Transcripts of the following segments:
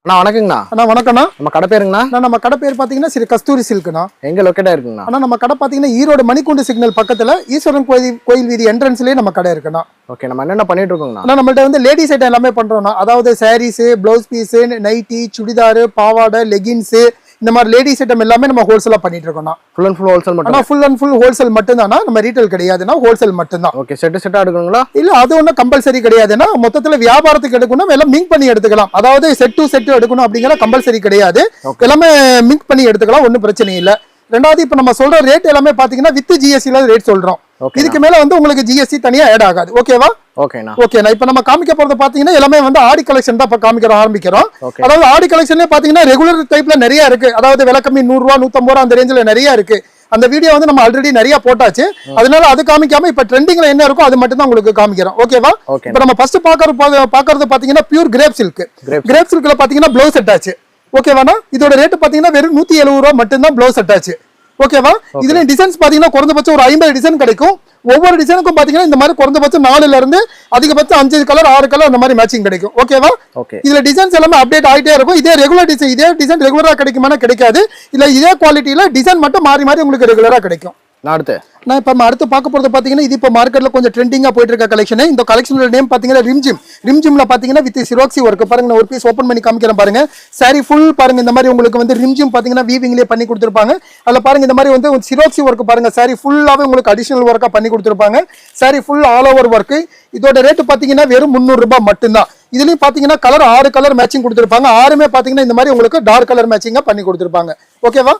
அண்ணா வணக்கங்கண்ணா. அண்ணா வணக்கம்ண்ணா. நம்ம கடை பேருங்கண்ணா? நம்ம கடை பேர் பார்த்தீங்கன்னா ஸ்ரீ கஸ்தூரி சில்க்ண்ணா. எங்க லொக்கேட்டா இருக்குங்கண்ணா? அண்ணா நம்ம கடை பார்த்தீங்கன்னா ஈரோடு மணிக்கூண்டு சிக்னல் பக்கத்துல ஈஸ்வரன் கோயில் வீதி என்ட்ரன்ஸ்லயே நம்ம கடை இருக்குண்ணா. ஓகே, நம்ம என்னென்ன பண்ணிட்டு இருக்கோங்கண்ணா? அண்ணா நம்மள்ட்ட வந்து லேடிஸ் ஐட்டம் எல்லாமே பண்றோம்ண்ணா. அதாவது sarees, blouse piece, nightie, churidar, பாவாடை, லெகின்ஸ், இந்த மாதிரி லேடிஸ் ஐட்டம் எல்லாமே நம்ம ஹோல்சேலா பண்ணிட்டு இருக்கோம்ண்ணா. ஃபுல் அண்ட் ஃபுல் ஹோல்சேல் மட்டும்? ஃபுல் அண்ட் ஃபுல் ஹோல்சேல் மட்டும் தானா, நம்ம ரீட்டைல் கிடையாதுன்னா ஹோல்சேல் மட்டும் தான். ஓகே, செட்டா எடுக்கணுங்களா? இல்ல அது ஒன்றும் கம்பல்சரி கிடையாதுன்னா, மொத்தத்துல வியாபாரத்துக்கு எடுக்கணும் எல்லாம் மிங்க் பண்ணி எடுத்துக்கலாம். அதாவது செட் டு செட் எடுக்கணும் அப்படிங்கிற கம்பல்சரி கிடையாது, எல்லாமே மிங்க் பண்ணி எடுத்துக்கலாம், ஒன்றும் பிரச்சனை இல்லை. ரெண்டாவது இப்ப நம்ம சொல்ற ரேட் எல்லாமே பாத்தீங்கன்னா வித் ஜிஎஸ்டி ரேட் சொல்றோம். இதுக்கு மேல வந்து உங்களுக்கு ஜிஎஸ்டி தனியா ஆட் ஆகாது. ஓகேவா? ஓகேண்ணா. இப்ப நம்ம காமிக்க போறது பாத்தீங்கன்னா எல்லாமே வந்து ஆடி கலெக்ஷன் தான் இப்ப ஆரம்பிக்கிறோம். அதாவது ஆடி கலெக்ஷன்ல பாத்தீங்கன்னா ரெகுலர் டைப்ல நிறைய இருக்கு. அதாவது விலை கம்மி 100 ரூபா 150 ரூபா அந்த ரேஞ்சில நிறைய இருக்கு. அந்த வீடியோ வந்து நம்ம ஆல்ரெடி நிறைய போட்டாச்சு, அதனால அது காமிக்காம இப்ப ட்ரெண்டிங்ல என்ன இருக்கோ அது மட்டும் தான் உங்களுக்கு காமிக்கிறோம். ஓகேவா? இப்ப நம்ம ஃபர்ஸ்ட் பாக்குறது பாத்தீங்கன்னா பியூர் கிரேப் சில்க். கிரேப் சில்க்ல பாத்தீங்கன்னா ப்ளவுஸ் அட்டாச். ஓகேவாண்ணா? இதோட ரேட் பாத்தீங்கன்னா வெறும் 170 ரூபா மட்டும் தான் ப்ளவுஸ் அட்டாச். ஓகேவா? இதுல டிசைன்ஸ் பாத்தீங்கன்னா குறைந்தபட்சம் ஒரு 50 டிசைன் கிடைக்கும். ஒவ்வொரு டிசைனுக்கும் பாத்தீங்கன்னா இந்த மாதிரி குறைந்தபட்சம் 4ல இருந்து அதிகபட்சம் 5 கலர் 6 கலர் அந்த மாதிரி மேட்சிங் கிடைக்கும். ஓகேவா? இதுல டிசைன்ஸ் எல்லாமே அப்டேட் ஆகிட்டே இருக்கும். இதே ரெகுலர் டிசைன், இதே டிசைன் ரெகுலரா கிடைக்குமானா கிடைக்காது. இல்ல இதே குவாலிட்டியில டிசைன் மட்டும் மாறி மாறி உங்களுக்கு ரெகுலரா கிடைக்கும். நான் இப்ப அடுத்து பார்க்க போறது பாத்தீங்கன்னா இது இப்ப மார்க்கெட்ல கொஞ்சம் ட்ரெண்டிங்கா போயிட்டு இருக்க கலெக்ஷன். இந்த கலெக்ஷனோட நேம் பாத்தீங்கன்னா ரிம்ஜிம்ல பாத்தீங்கன்னா வித் சிரோக்சி ஒர்க் பாருங்க. நான் ஒரு பீஸ் ஓபன் பண்ணி காமிக்கிறேன் பாருங்க. சாரி ஃபுல் பாருங்க. இந்த மாதிரி உங்களுக்கு வந்து ரிம்ஜிம் பாத்தீங்கன்னா வீவிங்லயே பண்ணி கொடுத்திருப்பாங்க. அதுல பாருங்க இந்த மாதிரி வந்து சிரோக்சி ஒர்க் பாருங்க. சாரி ஃபுல்லாவே உங்களுக்கு அடிஷனல் ஒர்க்கா பண்ணி கொடுத்திருப்பாங்க. Sorry full all over work. இதோட ரேட் பாத்தீங்கன்னா வெறும் 300 ரூபாய் மட்டும்தான். இதுலயும் பாத்தீங்கன்னா கலர் 6 கலர் மேட்சிங் கொடுத்திருப்பாங்க. 6மே பாத்தீங்கன்னா இந்த மாதிரி உங்களுக்கு டார்க் கலர் மேட்சிங்கா பண்ணி கொடுத்திருப்பாங்க. ஓகேவா?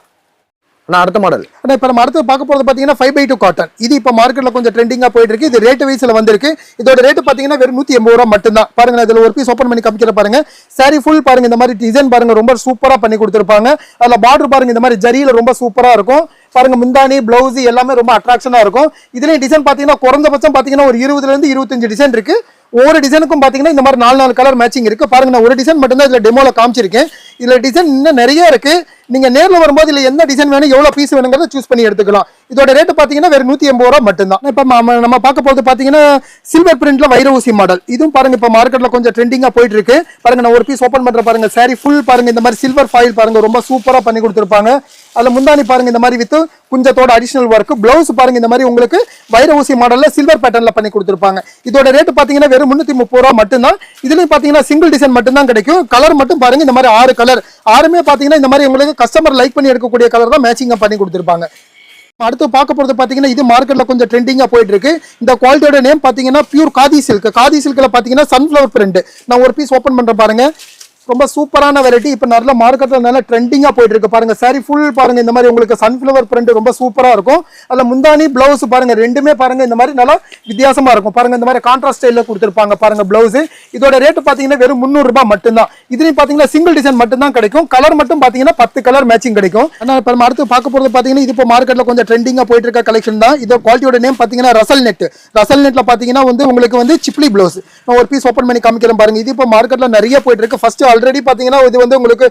அடுத்த மாடல் இப்ப நம்ம அடுத்து பார்க்க போறது பாத்தீங்கன்னா 5x2 காட்டன். இது இப்ப மார்க்கெட்ல கொஞ்சம் ட்ரெண்டிங்கா போயிட்டு இருக்கு. இது ரேட் வைஸ்ல வந்திருக்கு. இதோட ரேட் பாத்தீங்கன்னா வெறும் 180 ரூபாய் மட்டும் தான். பாருங்க, இதுல ஒரு பீஸ் ஓபன் பண்ணி காமிக்கிற பாருங்க. சாரி ஃபுல் பாருங்க. இந்த மாதிரி டிசைன் பாருங்க, ரொம்ப சூப்பரா பண்ணி கொடுத்திருப்பாங்க. அதுல பார்டர் பாருங்க, இந்த மாதிரி ஜரியில ரொம்ப சூப்பரா இருக்கும். பாருங்க, முந்தானி பிளவுஸ் எல்லாமே ரொம்ப அட்ராக்ஷனா இருக்கும். இதுலயும் டிசைன் பாத்தீங்கன்னா குறைந்தபட்சம் பாத்தீங்கன்னா ஒரு 20ல இருந்து 25 டிசைன் இருக்கு. ஒவ்வொரு டிசைனுக்கும் பாத்தீங்கன்னா இந்த மாதிரி 4 கலர் மேட்சிங் இருக்கு. பாருங்க, நான் ஒரு டிசைன் மட்டும் தான் இதுல டெமோல காமிச்சிருக்கேன். இதுல டிசைன் இன்னும் நிறைய இருக்கு. நீங்க நேர்ல வரும்போது இல்ல எந்த டிசைன் வேணும், எவ்வளவு பீஸ் வேணுங்கிறத சூஸ் பண்ணி எடுத்துக்கலாம். இதோட ரேட் பாத்தீங்கன்னா வெறும் 180 ரூபாய் மட்டும் தான். இப்ப நம்ம பார்க்க போறது பாத்தீங்கன்னா சில்வர் பிரிண்ட்ல வைர ஊசி மாடல். இதுவும் பாருங்க இப்ப மார்க்கெட்ல கொஞ்சம் ட்ரெண்டிங்கா போயிட்டு இருக்கு. பாருங்க, நான் ஒரு பீஸ் ஓபன் பண்ற பாருங்க. சாரி ஃபுல் பாருங்க. இந்த மாதிரி சில்வர் ஃபாயில் பாருங்க, ரொம்ப சூப்பரா பண்ணி கொடுத்திருப்பாங்க. அதுல முந்தானி பாருங்க இந்த மாதிரி வித் குஞ்சத்தோட அடிஷனல் ஒர்க். பிளவுஸ் பாருங்க இந்த மாதிரி உங்களுக்கு வைர ஊசி மாடல்ல சில்வர் பேட்டர்ன்ல பண்ணி கொடுத்திருப்பாங்க. இதோட ரேட் பாத்தீங்கன்னா வெறும் 330 ரூபாய் மட்டும் தான். இதுலயும் பாத்தீங்கன்னா சிங்கிள் டிசைன் மட்டும் தான் கிடைக்கும். கலர் மட்டும் பாருங்க இந்த மாதிரி 6 கலர். 6மே பாத்தீங்கன்னா இந்த மாதிரி உங்களுக்கு கஸ்டமர் லைக் பண்ணி எடுக்கக்கூடிய கலர் தான் மேட்சிங்கா பண்ணி கொடுத்திருப்பாங்க. அடுத்து பார்க்க போறது பாத்தீங்கன்னா இது மார்க்கெட்ல கொஞ்சம் ட்ரெண்டிங்கா போயிட்டு இருக்கு. இந்த குவாலிட்டியோட நேம் பாத்தீங்கன்னா பியூர் காதி சில்க். காதி சில்க்ல பாத்தீங்கன்னா சன்ஃபிளவர் பிரிண்ட். நான் ஒரு பீஸ் ஓபன் பண்றேன் பாருங்க. ரொம்ப சூப்பரான வெரைட்டி. இப்ப நல்ல மார்க்கெட்ல நல்ல ட்ரெண்டிங்கா போயிட்டு இருக்கு. பாருங்க, சாரி ஃபுல் பாருங்க. இந்த மாதிரி உங்களுக்கு சன்ஃபிளவர் பிரிண்ட் ரொம்ப சூப்பரா இருக்கும். அதுல முந்தானி பிளவுஸ் பாருங்க, ரெண்டுமே பாருங்க இந்த மாதிரி நல்லா வித்தியாசமா இருக்கும். பாருங்க, இந்த மாதிரி கான்ட்ராஸ்ட் ஸ்டைல்ல கொடுத்திருப்பாங்க பாருங்க பிளவுஸ். இதோட ரேட் பாத்தீங்கன்னா வெறும் 300 ரூபாய் மட்டும் தான். இதுலயும் பாத்தீங்கன்னா சிங்கிள் டிசைன் மட்டும் தான் கிடைக்கும். கலர் மட்டும் பாத்தீங்கன்னா 10 கலர் மேட்சிங் கிடைக்கும். ஆனா இப்ப நம்ம அடுத்து பார்க்க போறது பாத்தீங்கன்னா இது இப்போ மார்க்கெட்ல கொஞ்சம் ட்ரெண்டிங்கா போயிட்டு இருக்க கலெக்ஷன் தான். இதோட குவாலிட்டியோட நேம் பாத்தீங்கன்னா ரசல் நெட். ரசல் நெட்ல பாத்தீங்கன்னா வந்து உங்களுக்கு வந்து சிப்லி பிளவுஸ். நான் ஒரு பீஸ் ஓபன் பண்ணி காமிக்கிறேன் பாருங்க. இது இப்போ மார்க்கெட்ல நிறைய போயிட்டு இருக்கு. ஃபர்ஸ்ட் ஆல்ரெடி பாத்தீங்கன்னா இது வந்து உங்களுக்கு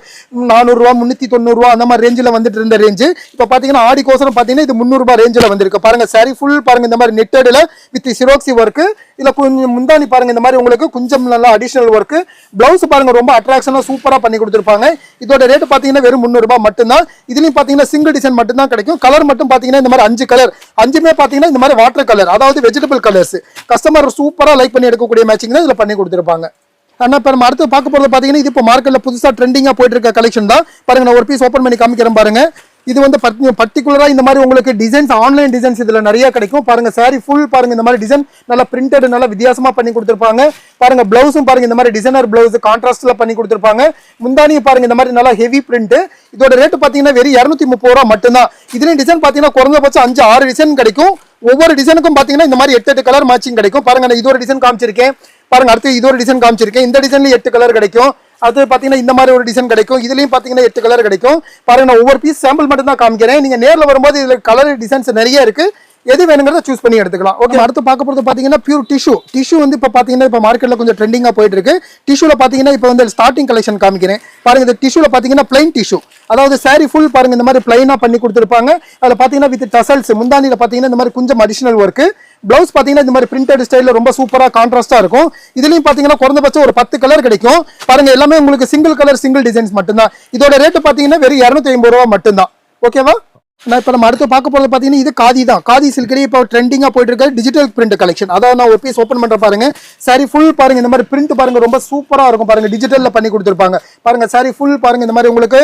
400 ரூபாய் 390 ரூபாய் அந்த மாதிரி ரேஞ்சில வந்துட்டு இருந்த ரேஞ்ச் இப்ப பாத்தீங்கன்னா ஆடி கோசரம் பாத்தீங்கன்னா இது 300 ரூபாய் ரேஞ்சில வந்திருக்கு. பாருங்க, சாரி ஃபுல் பாருங்க இந்த மாதிரி நெட்டட்ல வித் சிரோக்சி ஒர்க். இல்ல கொஞ்சம் முந்தானி பாருங்க இந்த மாதிரி உங்களுக்கு கொஞ்சம் நல்லா அடிஷனல் ஒர்க். பிளவுஸ் பாருங்க ரொம்ப அட்ராக்ஷனா சூப்பரா பண்ணி கொடுத்திருப்பாங்க. இதோட ரேட் பாத்தீங்கன்னா வெறும் 300 ரூபாய் மட்டும் தான். இதுலயும் பாத்தீங்கன்னா சிங்கிள் டிசைன் மட்டும் தான் கிடைக்கும். கலர் மட்டும் பாத்தீங்கன்னா இந்த மாதிரி 5 கலர். 5மே பாத்தீங்கன்னா இந்த மாதிரி வாட்டர் கலர், அதாவது வெஜிடபிள் கலர்ஸ். கஸ்டமர் சூப்பரா லைக் பண்ணி எடுக்கக்கூடிய மேட்சிங் தான் இதுல பண்ணி கொடுத்திருப்பாங்க. ஆனா இப்ப நம்ம அடுத்து பார்க்க போறது பாத்தீங்கன்னா இது இப்போ மார்க்கெட்ல புதுசா ட்ரெண்டிங்கா போயிட்டு இருக்க கலெக்ஷன் தான். பாருங்க, நான் ஒரு பீஸ் ஓபன் பண்ணி காமிக்கிறேன் பாருங்க. இது வந்து பர்டிகுலரா இந்த மாதிரி உங்களுக்கு டிசைன்ஸ், ஆன்லைன் டிசைன்ஸ் இதுல நிறைய கிடைக்கும். பாருங்க, சாரி ஃபுல் பாருங்க இந்த மாதிரி டிசைன் நல்லா பிரிண்டட் நல்லா வித்தியாசமா பண்ணி கொடுத்திருப்பாங்க. பாருங்க, பிளவுஸும் பாருங்க இந்த மாதிரி டிசைனர் பிளவுஸ் கான்ட்ராஸ்ட்ல பண்ணி கொடுத்திருப்பாங்க. முந்தானியும் பாருங்க இந்த மாதிரி நல்லா ஹெவி பிரிண்ட். இதோட ரேட் பாத்தீங்கன்னா வெறும் 230 ரூபாய் மட்டும் தான். இதுலயும் டிசைன் பாத்தீங்கன்னா குறைந்தபட்சம் 5-6 டிசைன் கிடைக்கும். ஒவ்வொரு டிசைனுக்கும் பாத்தீங்கன்னா இந்த மாதிரி 8 கலர் மேட்சிங் கிடைக்கும். பாருங்க, நான் இதோட டிசைன் காமிச்சிருக்கேன் பாருங்க. அடுத்து இதோட டிசைன் காமிச்சிருக்கேன். இந்த டிசைன்ல 8 கலர் கிடைக்கும். அது பாத்தீங்கன்னா இந்த மாதிரி ஒரு டிசைன் கிடைக்கும். இதுலயும் பாத்தீங்கன்னா 8 கலர் கிடைக்கும். பாருங்க, நான் ஒவ்வொரு பீஸ் சாம்பிள் மட்டும் தான் காமிக்கிறேன். நீங்க நேர்ல வரும்போது இதுல கலர் டிசைன்ஸ் நிறைய இருக்கு. எது வேணுங்கிறத சூஸ் பண்ணி எடுத்துக்கலாம். ஓகே, அடுத்து பார்க்க போறது பாத்தீங்கன்னா பியூர் டிஷ்யூ. டிஷ்யூ வந்து இப்ப பாத்தீங்கன்னா இப்ப மார்க்கெட்ல கொஞ்சம் ட்ரெண்டிங்கா போயிட்டு இருக்கு. டிஷ்யூல பாத்தீங்கன்னா இப்ப வந்து ஸ்டார்டிங் கலெக்ஷன் காமிக்கிறேன் பாருங்க. இந்த டிஷ்யூல பாத்தீங்கன்னா பிளைன் டிஷ்யூ, அதாவது சாரி ஃபுல் பாருங்க இந்த மாதிரி பிளைனா பண்ணி கொடுத்திருப்பாங்க. அதுல பாத்தீங்கன்னா வித் டசல்ஸ். முந்தானில பாத்தீங்கன்னா இந்த மாதிரி கொஞ்சம் அடிஷனல் ஒர்க். பிளவுஸ் பாத்தீங்கன்னா இந்த மாதிரி பிரிண்டட் ஸ்டைல்ல ரொம்ப சூப்பரா கான்ட்ராஸ்டா இருக்கும். இதுலயும் பாத்தீங்கன்னா குறைந்தபட்சம் ஒரு 10 கலர் கிடைக்கும். பாருங்க எல்லாமே உங்களுக்கு சிங்கிள் கலர் சிங்கிள் டிசைன்ஸ் மட்டும்தான். இதோட ரேட் பாத்தீங்கன்னா வெறும் 250 ரூபாய் மட்டும்தான். ஓகேவா? நான் இப்போ நம்ம அடுத்து பார்க்க போறது பாத்தீங்கன்னா இது காதி தான். காதி சில்க்லேயே இப்போ ட்ரெண்டிங்கா போயிட்டு இருக்க டிஜிட்டல் பிரிண்ட் கலெக்ஷன். அதாவது நான் ஒரு பீஸ் ஓப்பன் பண்ற பாருங்க. சாரி ஃபுல் பாருங்க இந்த மாதிரி பிரிண்ட் பாருங்க ரொம்ப சூப்பரா இருக்கும். பாருங்க டிஜிட்டல்ல பண்ணி கொடுத்துருப்பாங்க. பாருங்க சாரி ஃபுல் பாருங்க இந்த மாதிரி உங்களுக்கு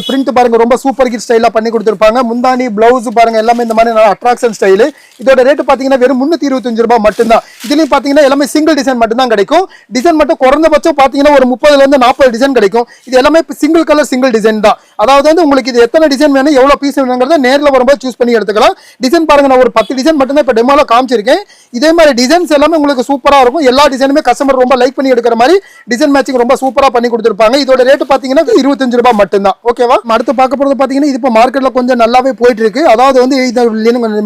பிரிண்ட் பாருங்க ரொம்ப சூப்பர் ஹிட் ஸ்டைலா பண்ணி கொடுத்துருப்பாங்க. முந்தானி பிளவுஸ் பாருங்க எல்லாமே இந்த மாதிரி அட்ராக்ஷன் ஸ்டைல். இதோட ரேட் பாத்தீங்கன்னா வெறும் 325 ரூபாய் மட்டும்தான். இதுலயும் பாத்தீங்கன்னா எல்லாமே சிங்கிள் டிசைன் மட்டும் தான் கிடைக்கும். டிசைன் மட்டும் குறைந்தபட்சம் பாத்தீங்கன்னா ஒரு 30ல இருந்து 40 டிசைன் கிடைக்கும். இது எல்லாமே சிங்கிள் கலர் சிங்கிள் டிசைன் தான். அதாவது வந்து உங்களுக்கு இது எத்தனை டிசைன் வேணும் எவ்வளவு பீஸ் வேணுங்கிறத நேர்ல வரும்போது சூஸ் பண்ணி எடுத்துக்கலாம். டிசைன் பாருங்க நான் ஒரு 10 டிசைன் மட்டும் தான் இப்ப டெமோல காமிச்சிருக்கேன். இதே மாதிரி டிசைன்ஸ் எல்லாமே உங்களுக்கு சூப்பரா இருக்கும். எல்லா டிசைனுமே கஸ்டமர் ரொம்ப லைக் பண்ணி எடுக்கிற மாதிரி டிசைன் மேட்சிங் ரொம்ப சூப்பரா பண்ணி கொடுத்துருப்பாங்க. இதோட ரேட் பாத்தீங்கன்னா 25 ரூபாய் மட்டும்தான். ஓகேவா? அடுத்து பார்க்க போறது பாத்தீங்கன்னா இது இப்போ மார்க்கெட்ல கொஞ்சம் நல்லாவே போயிட்டு இருக்கு. அதாவது வந்து இந்த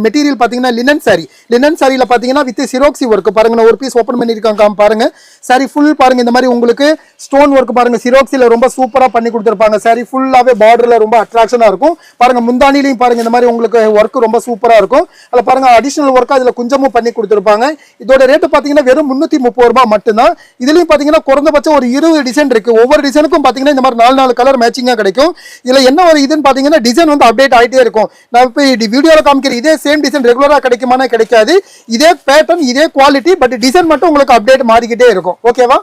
மெட்டீரியல் பாத்தீங்கன்னா லினன் சாரி. லினன் சாரியில பாத்தீங்கன்னா வித் சிரோக்சி ஒர்க் பாருங்க. நான் ஒரு பீஸ் ஓபன் பண்ணிருக்காங்க பாருங்க. சாரி ஃபுல் பாருங்க இந்த மாதிரி உங்களுக்கு ஸ்டோன் ஒர்க் பாருங்க சிரோக்சில ரொம்ப சூப்பரா பண்ணி கொடுத்துருப்பாங்க. சாரி ஃபுல்லாவே பார்டர்ல ரொம்ப அட்ராக்ஷனா இருக்கும். பாருங்க முந்தானிலையும் பாருங்க இந்த மாதிரி உங்களுக்கு ஒர்க் ரொம்ப சூப்பரா இருக்கும். அதுல பாருங்க அடிஷனல் ஒர்க் அதுல கொஞ்சமும் பண்ணி கொடுத்துருப்பாங்க. இதோட ரேட் பாத்தீங்கன்னா வெறும் 330 ரூபாய் மட்டும்தான். இதுலயும் பாத்தீங்கன்னா குறைந்தபட்சம் ஒரு 20 டிசைன் இருக்கு. ஒவ்வொரு டிசைனுக்கும் பாத்தீங்கன்னா இந்த மாதிரி 4 கலர் மேட்சிங்கா கிடைக்கும். இதுல என்ன ஒரு இதுன்னு பாத்தீங்கன்னா டிசைன் வந்து அப்டேட் ஆயிட்டே இருக்கும். நான் இப்ப வீடியோல காமிக்கிற இதே சேம் டிசைன் ரெகுலரா கிடைக்குமானா கிடைக்காது. இதே பேட்டர்ன் இதே குவாலிட்டி பட் டிசைன் மட்டும் உங்களுக்கு அப்டேட் மாறிக்கிட்டே இருக்கும். ஓகேவா?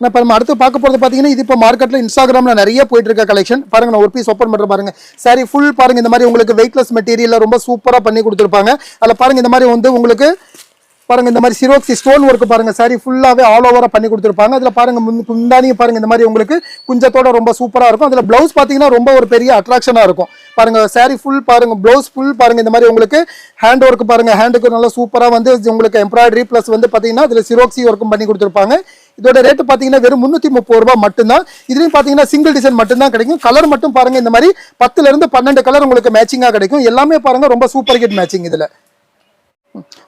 நான் இப்போ நம்ம அடுத்து பார்க்க போகிறது பார்த்தீங்கன்னா இது இப்போ மார்க்கெட்டில் இன்ஸ்டாகிராமில் நிறைய போயிட்டு இருக்க கலெக்ஷன் பாருங்க. நான் ஒரு பீஸ் ஓப்பன் பண்ணுற பாருங்க. சாரி ஃபுல் பாருங்க இந்த மாதிரி உங்களுக்கு வெயிட்லெஸ் மெட்டீரியல் ரொம்ப சூப்பராக பண்ணி கொடுத்துருப்பாங்க. அதில் பாருங்க இந்த மாதிரி வந்து உங்களுக்கு பாருங்க இந்த மாதிரி சிரோக்சி ஸ்டோன் ஒர்க் பாருங்க. சாரி ஃபுல்லாவே ஆல் ஓவரா பண்ணி கொடுத்துருப்பாங்க. அதுல பாருங்க முந்தானியும் பாருங்க இந்த மாதிரி உங்களுக்கு குஞ்சத்தோட ரொம்ப சூப்பரா இருக்கும். அதுல பிளவுஸ் பாத்தீங்கன்னா ரொம்ப ஒரு பெரிய அட்ராக்ஷனா இருக்கும். பாருங்க சாரி ஃபுல் பாருங்க பிளவுஸ் ஃபுல் பாருங்க இந்த மாதிரி உங்களுக்கு ஹேண்ட் ஒர்க் பாருங்க. ஹேண்டுக்கு நல்லா சூப்பரா வந்து உங்களுக்கு எம்ப்ராய்டரி பிளஸ் வந்து பாத்தீங்கன்னா அதுல சிரோக்சி ஒர்க்கும் பண்ணி கொடுத்துருப்பாங்க. இதோட ரேட் பாத்தீங்கன்னா வெறும் 330 ரூபாய் மட்டும்தான். இதுலயும் பாத்தீங்கன்னா சிங்கிள் டிசைன் மட்டும் தான் கிடைக்கும். கலர் மட்டும் பாருங்க இந்த மாதிரி 10ல இருந்து 12 கலர் உங்களுக்கு மேட்சிங்கா கிடைக்கும். எல்லாமே பாருங்க ரொம்ப சூப்பர் ஹிட் மேட்சிங் இதுல.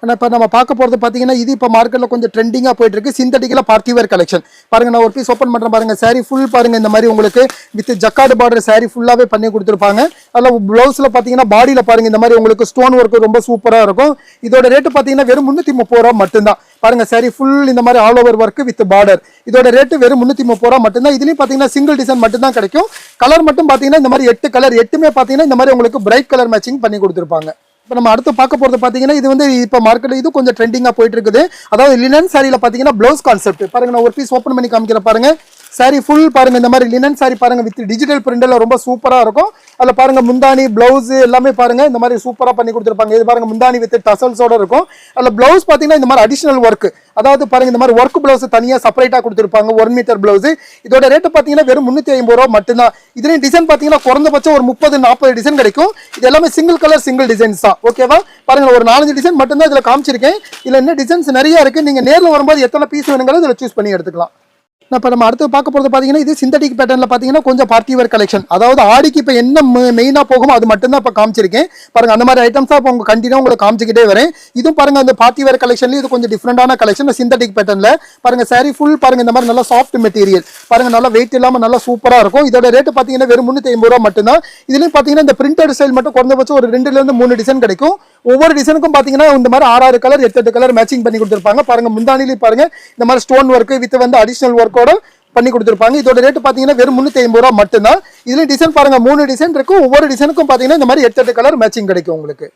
ஆனால் இப்போ நம்ம பார்க்க போகிறது பார்த்தீங்கன்னா இது இப்போ மார்க்கெட்டில் கொஞ்சம் ட்ரெண்டிங்காக போயிட்டு இருக்கு. சிந்தட்டிக்கலாக பார்ட்டி வேர் கலெக்ஷன் பாருங்க. நான் ஒரு பீஸ் ஓப்பன் பண்ணுறேன் பாருங்க. சாரி ஃபுல் பாருங்க இந்த மாதிரி உங்களுக்கு வித் ஜக்கார்டு பார்டர் சாரி ஃபுல்லாகவே பண்ணி கொடுத்துருப்பாங்க. அதில் ப்ளவுஸில் பார்த்தீங்கன்னா பாடியில் பாருங்க இந்த மாதிரி உங்களுக்கு ஸ்டோன் ஒர்க் ரொம்ப சூப்பராக இருக்கும். இதோட ரேட்டு பார்த்தீங்கன்னா வெறும் 330 ரூபா மட்டும்தான். பாருங்க சாரி ஃபுல் இந்த மாதிரி all over work with border. இதோட ரேட்டு வெறும் 330 ரூபா மட்டும்தான். இதுலேயும் பார்த்தீங்கன்னா சிங்கிள் டிசைன் மட்டும் தான் கிடைக்கும். கலர் மட்டும் பார்த்தீங்கன்னா இந்த மாதிரி 8 கலர் 8மே பார்த்தீங்கன்னா இந்த மாதிரி உங்களுக்கு பிரைட் கலர் மேட்சிங் பண்ணி கொடுத்துருப்பாங்க. இப்போ நம்ம அடுத்து பார்க்க போகிறது பார்த்தீங்கன்னா இது வந்து இப்போ மார்க்கெட்டில் இது கொஞ்சம் ட்ரெண்டிங்காக போயிட்டு இருக்குது. அதாவது லினன் சாரியில் பார்த்தீங்கன்னா ப்ளவுஸ் கான்செப்ட் பாருங்க. நான் ஒரு பீஸ் ஓப்பன் பண்ணி காமிக்கிற பாருங்க. சாரி ஃபுல் பாருங்க இந்த மாதிரி லினன் சாரி பாருங்க வித் டிஜிட்டல் பிரிண்டில் ரொம்ப சூப்பராக இருக்கும். அதில் பாருங்க முந்தானி பிளவுஸ் எல்லாமே பாருங்க இந்த மாதிரி சூப்பராக பண்ணி கொடுத்துருப்பாங்க. இது பாருங்க முந்தானி வித் டசல்ஸோட இருக்கும். அதில் பிளவுஸ் பார்த்தீங்கன்னா இந்த மாதிரி அடிஷனல் ஒர்க் அதாவது பாருங்க இந்த மாதிரி ஒர்க் பிளவுஸ் தனியாக செப்பரேட்டாக கொடுத்துருப்பாங்க 1 மீட்டர் பிளவுஸ். இதோட ரேட்டு பார்த்தீங்கன்னா வெறும் 350 ரூபா மட்டும்தான். இதுலேயும் டிசைன் பார்த்தீங்கன்னா குறைந்தபட்சம் ஒரு 30-40 டிசைன் கிடைக்கும். இது எல்லாமே சிங்கிள் கலர் சிங்கிள் டிசைன்ஸ் தான். ஓகேவா? பாருங்க ஒரு 4-5 டிசைன் மட்டும்தான் இதில் காமிச்சிருக்கேன். இதில் என்ன டிசைன்ஸ் நிறைய இருக்கு. நீங்கள் நேரில் வரும்போது எத்தனை பீஸ் வேணுங்கிறது இதில் சூஸ் பண்ணி எடுத்துக்கலாம். இப்போ நம்ம அடுத்து பார்க்க போகிறது பார்த்தீங்கன்னா இது சிந்தட்டிக் பேட்டர்னில் பார்த்தீங்கன்னா கொஞ்சம் பார்ட்டி வேர் கலெக்ஷன். அதாவது ஆடிக்கு இப்போ என்ன மெயினாக போகுமோ அது மட்டும் தான் இப்போ காமிச்சிருக்கேன் பாருங்க. அந்த மாதிரி ஐட்டம்ஸ் தான் இப்போ உங்க கண்டினியூ உங்களுக்கு காமிச்சிக்கிட்டே வரேன். இதுவும் பாருங்க அந்த பார்ட்டி வேர் கலெக்ஷன்ல இது கொஞ்சம் டிஃப்ரெண்டான கலெக்ஷன் சிந்தட்டிக் பேட்டர்னில் பாருங்க. சாரி ஃபுல் பாருங்க இந்த மாதிரி நல்லா சாஃப்ட் மெட்டீரியல் பாருங்க. நல்லா வெயிட் இல்லாமல் நல்லா சூப்பராக இருக்கும். இதோட ரேட்டு பார்த்தீங்கன்னா வெறும் 350 ரூபா மட்டும்தான். இதுலேயும் பார்த்தீங்கன்னா இந்த பிரிண்டட் ஸ்டைல் மட்டும் குறைந்தபட்சம் ஒரு 2ல இருந்து 3 டிசைன் கிடைக்கும். ஒவ்வொரு டிசைனுக்கும் பார்த்தீங்கன்னா இந்த மாதிரி 6 கலர் 8 கலர் மேட்சிங் பண்ணி கொடுத்துருப்பாங்க. பாருங்க முந்தானிலையும் பாருங்க இந்த மாதிரி ஸ்டோன் ஒர்க் வித் வந்து அடிஷனல் ஒர்க்கோட பண்ணி கொடுத்துருப்பாங்க. இதோட ரேட்டு பார்த்தீங்கன்னா வெறும் 350 ரூபா மட்டும்தான். இதுல டிசைன் பாருங்க 3 டிசைன் இருக்கும். ஒவ்வொரு டிசைனுக்கும் பார்த்தீங்கன்னா இந்த மாதிரி 8 கலர் மேட்சிங் கிடைக்கும் உங்களுக்கு.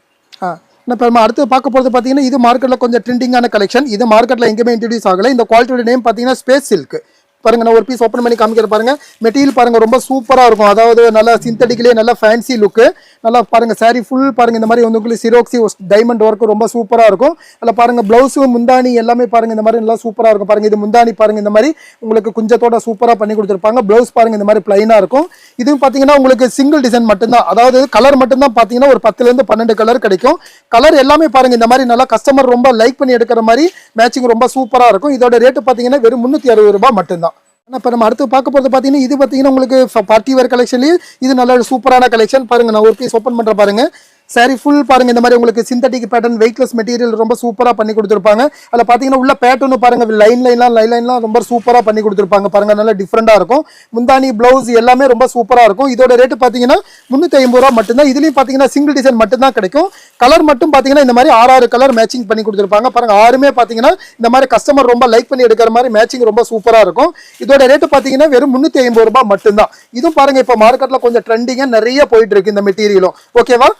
இப்போ நம்ம அடுத்து பார்க்க போகிறது பார்த்தீங்கன்னா இது மார்க்கெட்டில் கொஞ்சம் ட்ரெண்டிங்கான கலெக்ஷன். இது மார்க்கெட்டில் எங்கேயுமே இன்ட்ரடியூஸ் ஆகலை. இந்த குவாலிட்டியோட நேம் பார்த்தீங்கன்னா ஸ்பேஸ் சில்க் பாருங்க. நான் ஒரு பீஸ் ஓப்பன் பண்ணி காமிக்கிற பாருங்க. மெட்டீரியல் பாருங்க ரொம்ப சூப்பராக இருக்கும். அதாவது நல்லா சிந்தட்டிக்லேயே நல்லா ஃபேன்சி லுக்கு நல்லா பாருங்க. சாரி ஃபுல் பாருங்க இந்த மாதிரி வந்து உங்களுக்கு சிரோக்சி டைமண்ட் ஒர்க் ரொம்ப சூப்பராக இருக்கும். அதில் பாருங்க பிளவுஸு முந்தானி எல்லாமே பாருங்க இந்த மாதிரி நல்லா சூப்பராக இருக்கும். பாருங்க இது முந்தானி பாருங்க இந்த மாதிரி உங்களுக்கு குஞ்சத்தோட சூப்பராக பண்ணி கொடுத்துருப்பாங்க. பிளவுஸ் பாருங்க இந்த மாதிரி பிளைனாக இருக்கும். இதுவும் பார்த்தீங்கன்னா உங்களுக்கு சிங்கிள் டிசைன் மட்டும்தான். அதாவது கலர் மட்டும்தான் பார்த்தீங்கன்னா ஒரு 10ல இருந்து 12 கலர் கிடைக்கும். கலர் எல்லாமே பாருங்க இந்த மாதிரி நல்லா கஸ்டமர் ரொம்ப லைக் பண்ணி எடுக்கிற மாதிரி மேட்சிங் ரொம்ப சூப்பராக இருக்கும். இதோட ரேட்டு பார்த்தீங்கன்னா வெறும் 360 ரூபாய் மட்டும்தான். இப்போ நம்ம அடுத்து பார்க்க போகிறது பார்த்தீங்கன்னா இது பார்த்தீங்கன்னா உங்களுக்கு பார்ட்டி வேர் கலெக்ஷன்லேயே இது நல்ல சூப்பரான கலெக்ஷன் பாருங்க. நான் ஒரு பீஸ் ஓப்பன் பண்ணுற பாருங்க. saree full பாருங்க இந்த மாதிரி உங்களுக்கு சிந்தட்டிக் பேட்டர்ன் வெயிட்லெஸ் மெட்டீரியல் ரொம்ப சூப்பரா பண்ணி கொடுத்துருப்பாங்க. அதில் பார்த்தீங்கன்னா உள்ள பேட்டர்னு பாருங்க லைன்லாம் ரொம்ப சூப்பரா பண்ணி கொடுத்துருப்பாங்க பாருங்க, நல்லா டிஃப்ரெண்டா இருக்கும். முந்தானி பிளவுஸ் எல்லாமே ரொம்ப சூப்பரா இருக்கும். இதோட ரேட்டு பார்த்தீங்கன்னா 350 ரூபா மட்டும்தான். இதுலயும் பார்த்தீங்கன்னா சிங்கிள் டிசைன் மட்டும் தான் கிடைக்கும். கலர் மட்டும் பார்த்தீங்கன்னா இந்த மாதிரி 6 கலர் மேட்சிங் பண்ணி கொடுத்துருப்பாங்க பாருங்க. 6மே பார்த்தீங்கன்னா இந்த மாதிரி கஸ்டமர் ரொம்ப லைக் பண்ணி எடுக்கிற மாதிரி மேட்சிங் ரொம்ப சூப்பரா இருக்கும். இதோட ரேட்டு பார்த்தீங்கன்னா வெறும் 350 ரூபாய் மட்டும்தான். இதுவும் பாருங்க இப்போ மார்க்கெட்ல கொஞ்சம் ட்ரெண்டிங்கா நிறைய போயிட்டு இருக்கு இந்த மெட்டீரியலும். ஓகேவா?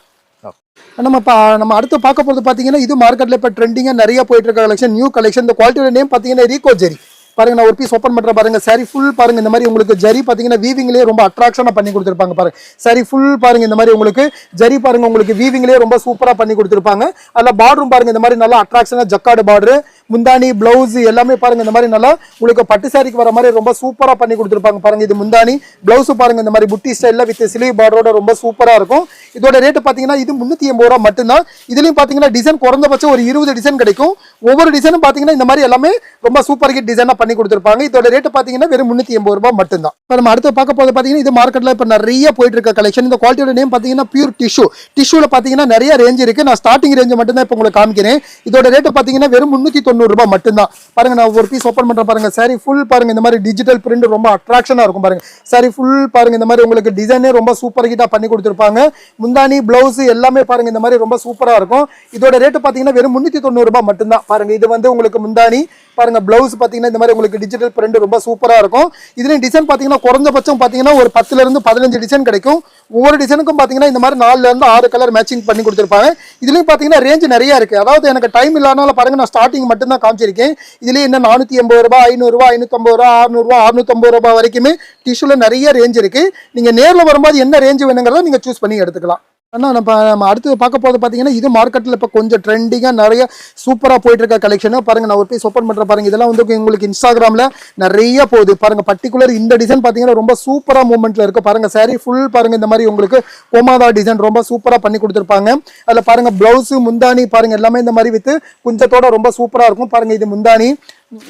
நம்ம அடுத்து பார்க்க போறது பாத்தீங்கன்னா இது மார்க்கெட்ல இப்ப ட்ரெண்டிங்கா நிறைய போயிட்டு இருக்க கலெக்ஷன், நியூ கலெக்ஷன். இந்த குவாலிட்டியோட நேம் பாத்தீங்கன்னா ரீகோ ஜெரி பாருங்க. நான் ஒரு பீஸ் ஓப்பன் பண்ற பாருங்க. saree full பாருங்க இந்த மாதிரி உங்களுக்கு ஜரி பாத்தீங்கன்னா வீவிங்லயே ரொம்ப அட்ராக்ஷனா பண்ணி கொடுத்திருப்பாங்க பாருங்க. saree full பாருங்க இந்த மாதிரி உங்களுக்கு ஜரி பாருங்க உங்களுக்கு வீவிங்லயே ரொம்ப சூப்பரா பண்ணி கொடுத்திருப்பாங்க. அதுல பார்டரும் பாருங்க இந்த மாதிரி நல்லா அட்ராக்ஷனா ஜக்கார்டு பார்டர், முந்தானி பிளவுஸ் எல்லாமே பாருங்க இந்த மாதிரி நல்லா உங்களுக்கு பட்டு சாரிக்கு வர மாதிரி ரொம்ப சூப்பரா பண்ணி கொடுத்திருப்பாங்க பாருங்க. இது முந்தானி பிளவுஸ் பாருங்க இந்த மாதிரி புட்டி ஸ்டைல்ல வித் ஸ்லீவ் பார்டரோட ரொம்ப சூப்பரா இருக்கும். இதோட ரேட் பாத்தீங்கன்னா இது 380 ரூபாய் மட்டும்தான். இதுலயும் பாத்தீங்கன்னா டிசைன் குறைந்தபட்சம் ஒரு 20 டிசைன் கிடைக்கும். ஒவ்வொரு டிசைனும் பாத்தீங்கன்னா இந்த மாதிரி எல்லாமே ரொம்ப சூப்பர் ஹிட் டிசைனா பண்ணி கொடுத்திருப்பாங்க. இதோட ரேட் பாத்தீங்கன்னா வெறும் 380 ரூபாய் மட்டும்தான். இப்ப நம்ம அடுத்து பார்க்க போறது பாத்தீங்கன்னா இது மார்க்கெட்ல இப்ப நிறைய போயிட்டு இருக்க கலெக்ஷன். இந்த குவாலிட்டியோட நேம் பாத்தீங்கன்னா பியூர் டிஷ்யூ. டிஷ்யூல பாத்தீங்கன்னா நிறைய ரேஞ்ச் இருக்கு. நான் ஸ்டார்டிங் ரேஞ்ச் மட்டும் தான் இப்ப உங்களுக்கு காமிக்கிறேன். இதோட ரேட் பாத்தீங்கன்னா வெறும் 390 ரூபாய் மட்டும்தான். பாருங்க நான் ஒரு பீஸ் ஓபன் பண்றேன் பாருங்க. saree full பாருங்க இந்த மாதிரி டிஜிட்டல் பிரிண்ட் ரொம்ப அட்ராக்ஷனா இருக்கும் பாருங்க. saree full பாருங்க இந்த மாதிரி உங்களுக்கு டிசைனே ரொம்ப சூப்பர் ஹிட்டா பண்ணி கொடுத்திருப்பாங்க. முந்தானி பிளவுஸ் எல்லாமே பாருங்க இந்த மாதிரி ரொம்ப சூப்பரா இருக்கும். இதோட ரேட் பாத்தீங்கன்னா வெறும் 390 ரூபாய் மட்டும்தான். பாருங்க இது வந்து உங்களுக்கு முந்தானி பாருங்க பிளவுஸ் பாத்தீங்கன்னா இந்த மாதிரி உங்களுக்கு டிஜிட்டல் பிரிண்ட் ரொம்ப சூப்பரா இருக்கும். இதுல டிசைன் பாத்தீங்கன்னா குறைஞ்சபட்சம் பாத்தீங்கன்னா ஒரு 10ல இருந்து 15 டிசைன் கிடைக்கும். ஒவ்வொரு டிசைனுக்கும் பாத்தீங்கன்னா இந்த மாதிரி 4ல இருந்து 6 கலர் மேட்சிங் பண்ணி கொடுத்திருப்பாங்க. இதுலயும் பாத்தீங்கன்னா ரேஞ்ச் நிறைய இருக்கு. அதாவது எனக்கு டைம் இல்லாதனால பாருங்க நான் ஸ்டார்டிங் மட்டும் தான் காமிச்சிருக்கேன். இதுலயே என்ன 480 ரூபாய், 500 ரூபாய், 550 ரூபாய், 600 ரூபாய், 650 ரூபாய் வரைக்குமே டிஷ்யூல நிறைய ரேஞ்ச் இருக்கு. நீங்க நேர்ல வரும்போது என்ன ரேஞ்ச் வேணுங்கிறத நீங்க சூஸ் பண்ணி எடுத்துக்கலாம். ஆனா நம்ம அடுத்து பார்க்க போறது பாத்தீங்கன்னா இது மார்க்கெட்ல இப்ப கொஞ்சம் ட்ரெண்டிங்கா நிறைய சூப்பரா போயிட்டு இருக்க கலெக்ஷன் பாருங்க. நான் ஒரு பீஸ் ஓப்பன் பண்ற பாருங்க. இதெல்லாம் வந்து உங்களுக்கு இன்ஸ்டாகிராம்ல நிறைய போகுது பாருங்க. பர்டிகுலர் இந்த டிசைன் பாத்தீங்கன்னா ரொம்ப சூப்பரா மூவ்மெண்ட்ல இருக்கு பாருங்க. saree full பாருங்க இந்த மாதிரி உங்களுக்கு கோமாதா டிசைன் ரொம்ப சூப்பரா பண்ணி கொடுத்திருப்பாங்க. அதுல பாருங்க பிளவுஸ் முந்தானி பாருங்க எல்லாமே இந்த மாதிரி வித்து குஞ்சத்தோட ரொம்ப சூப்பரா இருக்கும் பாருங்க. இது முந்தானி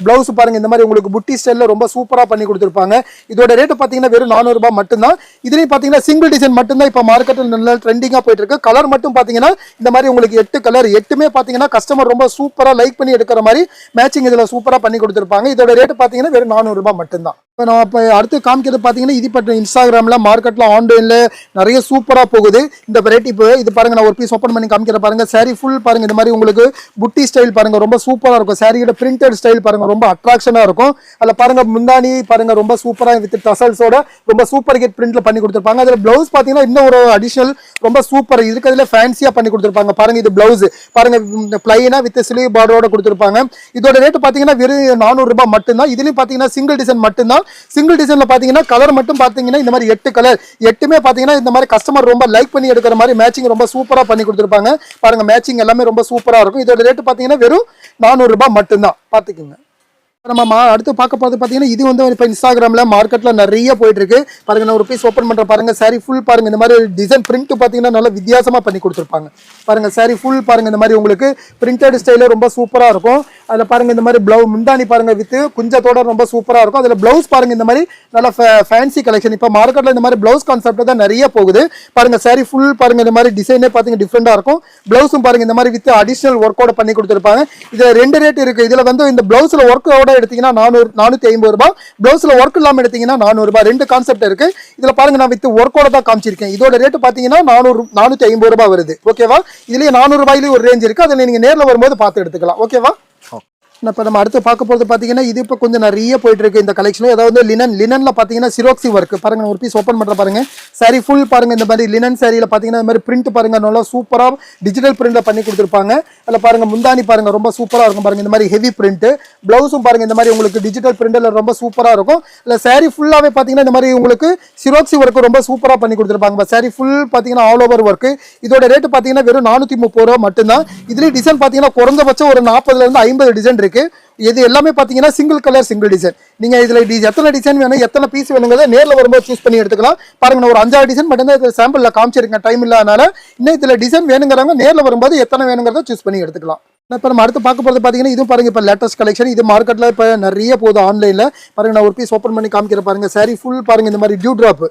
பிளவுஸ் பாருங்க இந்த மாதிரி உங்களுக்கு புட்டி ஸ்டைல்ல ரொம்ப சூப்பரா பண்ணி கொடுத்திருப்பாங்க. இதோட ரேட் பாத்தீங்கன்னா வெறும் 400 ரூபாய் மட்டும்தான். இதுலயும் பாத்தீங்கன்னா சிங்கிள் டிசைன் மட்டும்தான் இப்ப மார்க்கெட்ல நல்ல ட்ரெண்டிங்கா போயிட்டு இருக்கு. கலர் மட்டும் பாத்தீங்கன்னா இந்த மாதிரி உங்களுக்கு 8 கலர் 8மே பாத்தீங்கன்னா கஸ்டமர் ரொம்ப சூப்பரா லைக் பண்ணி எடுக்கிற மாதிரி மேட்சிங் இதுல சூப்பரா பண்ணி கொடுத்திருப்பாங்க. இதோட ரேட் பாத்தீங்கன்னா வெறும் 400 ரூபாய் மட்டும்தான். இப்போ நம்ம இப்போ அடுத்து காமிக்கிறது பார்த்தீங்கன்னா இது இப்போ இன்ஸ்டாகிராமில் மார்க்கெட்டில் ஆன்லைனில் நிறைய சூப்பராக போகுது இந்த வெரைட்டி. இப்போ இது பாருங்க நான் ஒரு பீஸ் ஓப்பன் பண்ணி காமிக்கிற பாருங்க. saree full பாருங்க இந்த மாதிரி உங்களுக்கு புட்டி ஸ்டைல் பாருங்க ரொம்ப சூப்பராக இருக்கும். சாரியோட பிரிண்டட் ஸ்டைல் பாருங்க ரொம்ப அட்ராக்ஷனாக இருக்கும். அதில் பாருங்க முந்தானி பாருங்க ரொம்ப சூப்பராக வித் டசல்ஸோட ரொம்ப சூப்பர் ஹிட் பிரிண்ட்ல பண்ணி கொடுத்துருப்பாங்க. அதில் பிளவுஸ் பார்த்தீங்கன்னா இன்னும் ஒரு அடிஷனல் ரொம்ப சூப்பர் இருக்கிறதுல ஃபேன்சியாக பண்ணி கொடுத்துருப்பாங்க பாருங்க. இது பிளவுஸ் பாருங்க பிளைனா வித் ஸ்லீவ் பார்டரோட கொடுத்துருப்பாங்க. இதோட ரேட் பார்த்தீங்கன்னா வெறும் 400 ரூபாய் மட்டும்தான். இதுலயும் பார்த்தீங்கன்னா சிங்கிள் டிசைன் மட்டும்தான். சிங்கிள் டிசைன்ல பாத்தீங்கன்னா கலர் மட்டும் பாத்தீங்கன்னா இந்த மாதிரி 8 கலர் 8மே பாத்தீங்கன்னா இந்த மாதிரி கஸ்டமர் ரொம்ப லைக் பண்ணி எடுக்கிற மாதிரி மேட்சிங் ரொம்ப சூப்பரா பண்ணி கொடுத்திருப்பாங்க பாருங்க. மேட்சிங் எல்லாமே ரொம்ப சூப்பரா இருக்கும். இதோட ரேட் பாத்தீங்கன்னா வெறும் 400 ரூபாய் மட்டும்தான். பாத்துக்கோங்க. நம்ம அடுத்து பார்க்க போது பாத்தீங்கன்னா இது வந்து இப்போ இன்ஸ்டாகிராம்ல மார்க்கெட்ல நிறைய போயிட்டு இருக்கு பாருங்க. நான் ஒரு பீஸ் ஓப்பன் பண்ற பாருங்க. saree full பாருங்க இந்த மாதிரி டிசைன் பிரிண்ட் பாத்தீங்கன்னா நல்ல வித்தியாசமா பண்ணி கொடுத்துருப்பாங்க பாருங்க. saree full பாருங்க இந்த மாதிரி உங்களுக்கு பிரிண்டட் ஸ்டைல ரொம்ப சூப்பரா இருக்கும். அதுல பாருங்க இந்த மாதிரி பிளவு முந்தானி பாருங்க வித் குஞ்சத்தோட ரொம்ப சூப்பரா இருக்கும். அதுல பிளவுஸ் பாருங்க இந்த மாதிரி நல்ல ஃபேன்சி கலெக்ஷன். இப்போ மார்க்கெட்ல இந்த மாதிரி பிளவுஸ் கான்செப்ட் தான் நிறைய போகுது பாருங்க. saree full பாருங்க இந்த மாதிரி டிசைனே பாத்தீங்க டிஃப்ரெண்டா இருக்கும். பிளவுஸும் பாருங்க இந்த மாதிரி வித் அடிஷனல் ஒர்க்கோட பண்ணி கொடுத்துருப்பாங்க. இதுல 2 ரேட் இருக்கு. இதுல வந்து இந்த பிளவுஸ்ல ஒர்க்கோட எடுத்தீங்கன்னா 450 ரூபாய், பிளவுஸ்ல ஒர்க் இல்லாம எடுத்தீங்கன்னா 400 ரூபாய். 2 கான்செப்ட் இருக்கு. இதுல பாருங்க நான் வித் ஒர்க்கோட தான் காமிச்சிருக்கேன். இதோட ரேட் பாத்தீங்கன்னா 450 ரூபாய் வருது. ஓகேவா? இதுலயே 400 ரூபாயிலேயே ஒரு ரேஞ்ச் இருக்கு. அதுல நீங்க நேர்ல வரும்போது பார்த்து எடுத்துக்கலாம். ஓகேவா? இப்போ நம்ம அடுத்து பார்க்க போகிறது பார்த்தீங்கன்னா இது இப்போ கொஞ்சம் நிறைய போயிட்டு இருக்கு இந்த கலெக்ஷன். அதாவது லினன்ல பார்த்தீங்கன்னா சிரோக்சி ஒர்க் பாருங்க. ஒரு பீஸ் ஓப்பன் பண்ற பாருங்க. saree full பாருங்க இந்த மாதிரி லினன் சாரியில பார்த்தீங்கன்னா இந்த மாதிரி பிரிண்ட் பாருங்க நல்லா சூப்பரா டிஜிட்டல் பிரிண்ட்ல பண்ணி கொடுத்துருப்பாங்க. அதில் பாருங்க முந்தானி பாருங்க ரொம்ப சூப்பரா இருக்கும் பாருங்க. இந்த மாதிரி ஹெவி பிரிண்ட் பிளவுஸும் பாருங்க இந்த மாதிரி உங்களுக்கு டிஜிட்டல் பிரிண்ட்ல ரொம்ப சூப்பரா இருக்கும். இல்லை saree ஃபுல்லாவே பார்த்தீங்கன்னா இந்த மாதிரி உங்களுக்கு சிரோக்சி ஒர்க் ரொம்ப சூப்பரா பண்ணி கொடுத்துருப்பாங்க. saree full பார்த்தீங்கன்னா ஆல் ஓவர் ஒர்க். இதோட ரேட் பார்த்தீங்கன்னா வெறும் 430 ரூபாய் மட்டும்தான். இதுலேயும் டிசைன் பார்த்தீங்கன்னா குறைந்தபட்சம் ஒரு 40ல இருந்து 50 டிசைன் இருக்கு. இது எல்லாமே பாத்தீங்கன்னா சிங்கிள் கலர் சிங்கிள் டிசைன். நீங்க இதுல எத்தனை டிசைன் வேணும் எத்தனை பீஸ் வேணுங்கிறத நேர்ல வரும்போது சூஸ் பண்ணி எடுத்துக்கலாம். பாருங்க நான் ஒரு 5-6 டிசைன் மட்டும் தான் இதுல சாம்பிள்ல காமிச்சிருக்கேன் டைம் இல்லாதனால. இன்னும் இதுல டிசைன் வேணுங்கிறவங்க நேர்ல வரும்போது எத்தனை வேணுங்கிறத சூஸ் பண்ணி எடுத்துக்கலாம். இப்போ நம்ம அடுத்து பார்க்க போகிறது பார்த்தீங்கன்னா இதுவும் பாருங்க இப்போ லேட்டஸ்ட் கலெக்ஷன். இது மார்க்கெட்டில் இப்போ நிறைய போகுது ஆன்லைனில் பாருங்க. நான் ஒரு பீஸ் ஓப்பன் பண்ணி காமிக்கிற பாருங்க. saree full பாருங்க இந்த மாதிரி டியூ ட்ராப்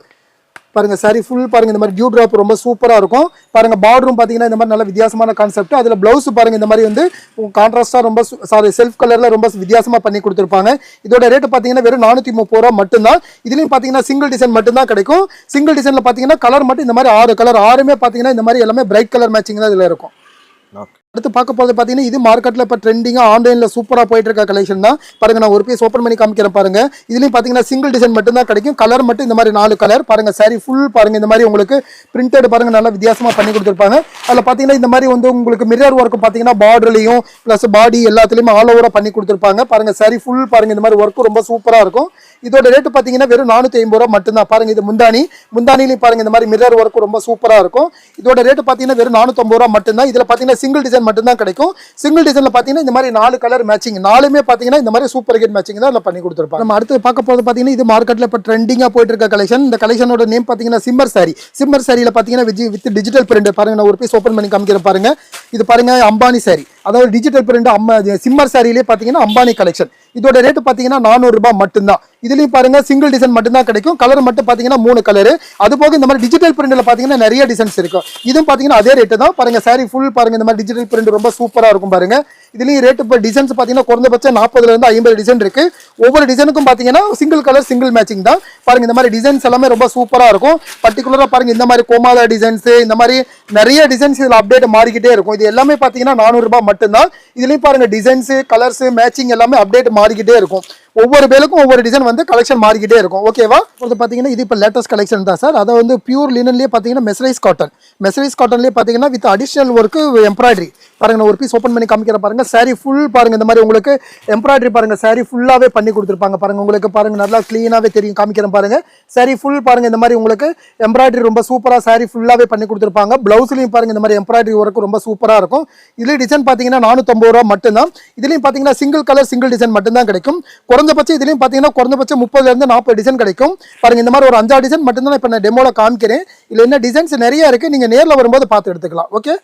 பாருங்க சாரி ஃபுல் பாருங்க இந்த மாதிரி டியூ டிராப் ரொம்ப சூப்பரா இருக்கும் பாருங்க பார்டரும் பாத்தீங்கன்னா இந்த மாதிரி நல்ல வித்தியாசமான கான்செப்ட் அதுல பிளவுஸ் பாருங்க இந்த மாதிரி வந்து கான்ட்ராஸ்டா ரொம்ப சாரி செல்ஃப் கலர்ல ரொம்ப வித்தியாசமா பண்ணி கொடுத்துருப்பாங்க இதோட ரேட் பாத்தீங்கன்னா வெறும் 430 ரூபா மட்டும்தான் இதுலயும் பாத்தீங்கன்னா சிங்கிள் டிசைன் மட்டும் தான் கிடைக்கும் சிங்கிள் டிசைன்ல பாத்தீங்கன்னா கலர் மட்டும் இந்த மாதிரி 6 கலர் 6மே பாத்தீங்கன்னா இந்த மாதிரி எல்லாமே பிரைட் கலர் மேட்சிங் தான் இதுல இருக்கும் அடுத்து பார்க்க போது பாத்தீங்கன்னா இது மார்க்கெட்ல இப்ப ட்ரெண்டிங்கா ஆன்லைன்ல சூப்பரா போயிட்டு இருக்க கலெக்ஷன் தான் பாருங்க நான் ஒரு பீஸ் ஓபன் பண்ணி காமிக்கிறேன் பாருங்க இதுலயும் பாத்தீங்கன்னா சிங்கிள் டிசைன் மட்டும் தான் கிடைக்கும் கலர் மட்டும் இந்த மாதிரி 4 கலர் பாருங்க சாரி ஃபுல் பாருங்க இந்த மாதிரி உங்களுக்கு பிரிண்டட் பாருங்க நல்லா வித்தியாசமா பண்ணி கொடுத்துருப்பாங்க அதுல பாத்தீங்கன்னா இந்த மாதிரி வந்து உங்களுக்கு மிரர் ஒர்க் பாத்தீங்கன்னா பார்டர்லயும் பிளஸ் பாடி எல்லாத்துலயுமே ஆல் ஓவரா பண்ணி கொடுத்துருப்பாங்க பாருங்க சாரி ஃபுல் பாருங்க இந்த மாதிரி ஒர்க் ரொம்ப சூப்பரா இருக்கும் இதோட ரேட் பாத்தீங்கன்னா வெறும் 450 ரூபா மட்டும்தான் பாருங்க இது முந்தானிலையும் பாருங்க இந்த மாதிரி மிரர் ஒர்க் ரொம்ப சூப்பரா இருக்கும் இதோட ரேட் பாத்தீங்கன்னா வெறும் 450 ரூபா மட்டும்தான் இதுல பாத்தீங்கன்னா சிங்கிள் டிசைன் மட்டும் தான் கிடைக்கும் சிங்கிள் டிசைன்ல பாத்தீங்கன்னா இந்த மாதிரி 4 கலர் மேட்சிங் 4மே பாத்தீங்கன்னா இந்த மாதிரி சூப்பர் ஹிட் மேட்சிங் தான் பண்ணி கொடுத்துருப்பாங்க நம்ம அடுத்து பார்க்க போது பாத்தீங்கன்னா இது மார்க்கெட்ல இப்ப ட்ரெண்டிங்கா போயிட்டு இருக்க கலெக்ஷன் இந்த கலெக்ஷனோட நேம் பாத்தீங்கன்னா சிம்மர் சாரியில பாத்தீங்கன்னா வித் டிஜிட்டல் பிரிண்ட் பாருங்க நான் ஒரு பீஸ் ஓபன் பண்ணி காமிக்கிறேன் பாருங்க இது பாருங்க அம்பானி சாரி அதாவது டிஜிட்டல் பிரிண்ட் சிம்மர் சாரியிலே பாத்தீங்கன்னா அம்பானி கலெக்ஷன் இதோட ரேட் பாத்தீங்கன்னா 400 ரூபாய் மட்டும்தான் இதுலயும் பாருங்க சிங்கிள் டிசைன் மட்டும் தான் கிடைக்கும் கலர் மட்டும் பாத்தீங்கன்னா 3 கலர் அது போக இந்த மாதிரி டிஜிட்டல் பிரிண்ட்ல பாத்தீங்கன்னா நிறைய டிசைன்ஸ் இருக்கும் இதுவும் பாத்தீங்கன்னா அதே ரேட் தான் பாருங்க சாரி ஃபுல் பாருங்க இந்த மாதிரி டிஜிட்டல் பிரிண்ட் ரொம்ப சூப்பரா இருக்கும் பாருங்க இதுலயும் ரேட் இப்போ டிசைன்ஸ் பாத்தீங்கன்னா குறைந்தபட்சம் 40ல இருந்து 50 டிசைன் இருக்கு ஒவ்வொரு டிசைனுக்கும் பாத்தீங்கன்னா சிங்கிள் கலர் சிங்கிள் மேட்சிங் தான் பாருங்க இந்த மாதிரி டிசைன்ஸ் எல்லாமே ரொம்ப சூப்பரா இருக்கும் பர்டிகுலரா பாருங்க இந்த மாதிரி கோமாதா டிசைன்ஸ் இந்த மாதிரி நிறைய டிசைன்ஸ் இதுல அப்டேட் மாறிக்கிட்டே இருக்கும் இது எல்லாமே பாத்தீங்கன்னா 400 ரூபாய் மட்டும்தான் இதுலயும் பாருங்க டிசைன்ஸ் கலர்ஸ் மேட்சிங் எல்லாமே அப்டேட் மாறிக்கிட்டே இருக்கும் ஒவ்வொரு பேலுக்கும் ஒவ்வொரு டிசைன் வந்து கலெக்ஷன் மாறிக்கிட்டே இருக்கும் ஓகேவா இது பாத்தீங்கன்னா இது இப்போ லேட்டஸ்ட் கலெக்ஷன் தான் சார் அதை வந்து பியூர் லினன்லயே பாத்தீங்கன்னா மெசரைஸ் காட்டன்லயே பாத்தீங்கன்னா வித் அடிஷனல் ஒர்க் எம்ப்ராய்டரி பாருங்க நான் ஒரு பீஸ் ஓபன் பண்ணி காமிக்கிற பாருங்க சாரி ஃபுல் பாருங்க இந்த மாதிரி உங்களுக்கு எம்ப்ராய்டரி பாருங்க சாரி ஃபுல்லாவே பண்ணி கொடுத்துருப்பாங்க பாருங்க உங்களுக்கு பாருங்க நல்லா கிளீனாவே தெரியும் காமிக்கிறேன் பாருங்க சாரி ஃபுல் பாருங்க இந்த மாதிரி உங்களுக்கு எம்ப்ராய்டரி ரொம்ப சூப்பரா சாரி ஃபுல்லாவே பண்ணி கொடுத்துருப்பாங்க பிளவுஸ்லயும் பாருங்க இந்த மாதிரி எம்ப்ராய்டரி ஒர்க் ரொம்ப சூப்பரா இருக்கும் இதுல டிசைன் பாத்தீங்கன்னா 450 ரூபாய் மட்டும்தான் இதுலயும் பாத்தீங்கன்னா சிங்கிள் கலர் சிங்கிள் டிசைன் மட்டும் தான் கிடைக்கும் குறைந்தபட்சம் இதுலயும் பாத்தீங்கன்னா குறைந்தபட்சம் 30ல இருந்து 40 டிசைன் கிடைக்கும் பாருங்க இந்த மாதிரி ஒரு 5 டிசைன் மட்டும் தான் இப்ப நான் டெமோல காமிக்கிறேன் இதுல என்ன டிசைன்ஸ் நிறைய இருக்கு நீங்க நேர்ல வரும்போது பார்த்து எடுத்துக்கலாம் ஓகே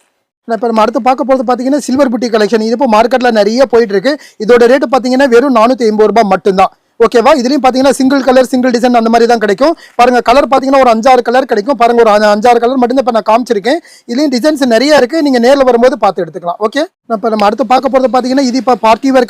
இப்போ நம்ம அடுத்து பார்க்க போகிறது பார்த்தீங்கன்னா சில்வர் புட்டி கலெக்ஷன் இது இப்போ மார்க்கெட்டில் நிறைய போயிட்டு இருக்கு இதோட ரேட்டு பார்த்தீங்கன்னா வெறும் 480 ரூபாய் மட்டும்தான் ஓகேவா இதுலயும் பாத்தீங்கன்னா சிங்கிள் கலர் சிங்கிள் டிசைன் அந்த மாதிரி தான் கிடைக்கும் பாருங்க கலர் பாத்தீங்கன்னா ஒரு 5-6 கலர் கிடைக்கும் பாருங்க ஒரு 5-6 கலர் மட்டும் இப்ப நான் காமிச்சிருக்கேன் இதுலயும் டிசைன்ஸ் நிறைய இருக்கு நீங்க நேர்ல வரும்போது பார்த்து எடுத்துக்கலாம் ஓகே இப்போ நம்ம அடுத்து பார்க்க போறது பாத்தீங்கன்னா இது இப்போ பார்ட்டி வேர்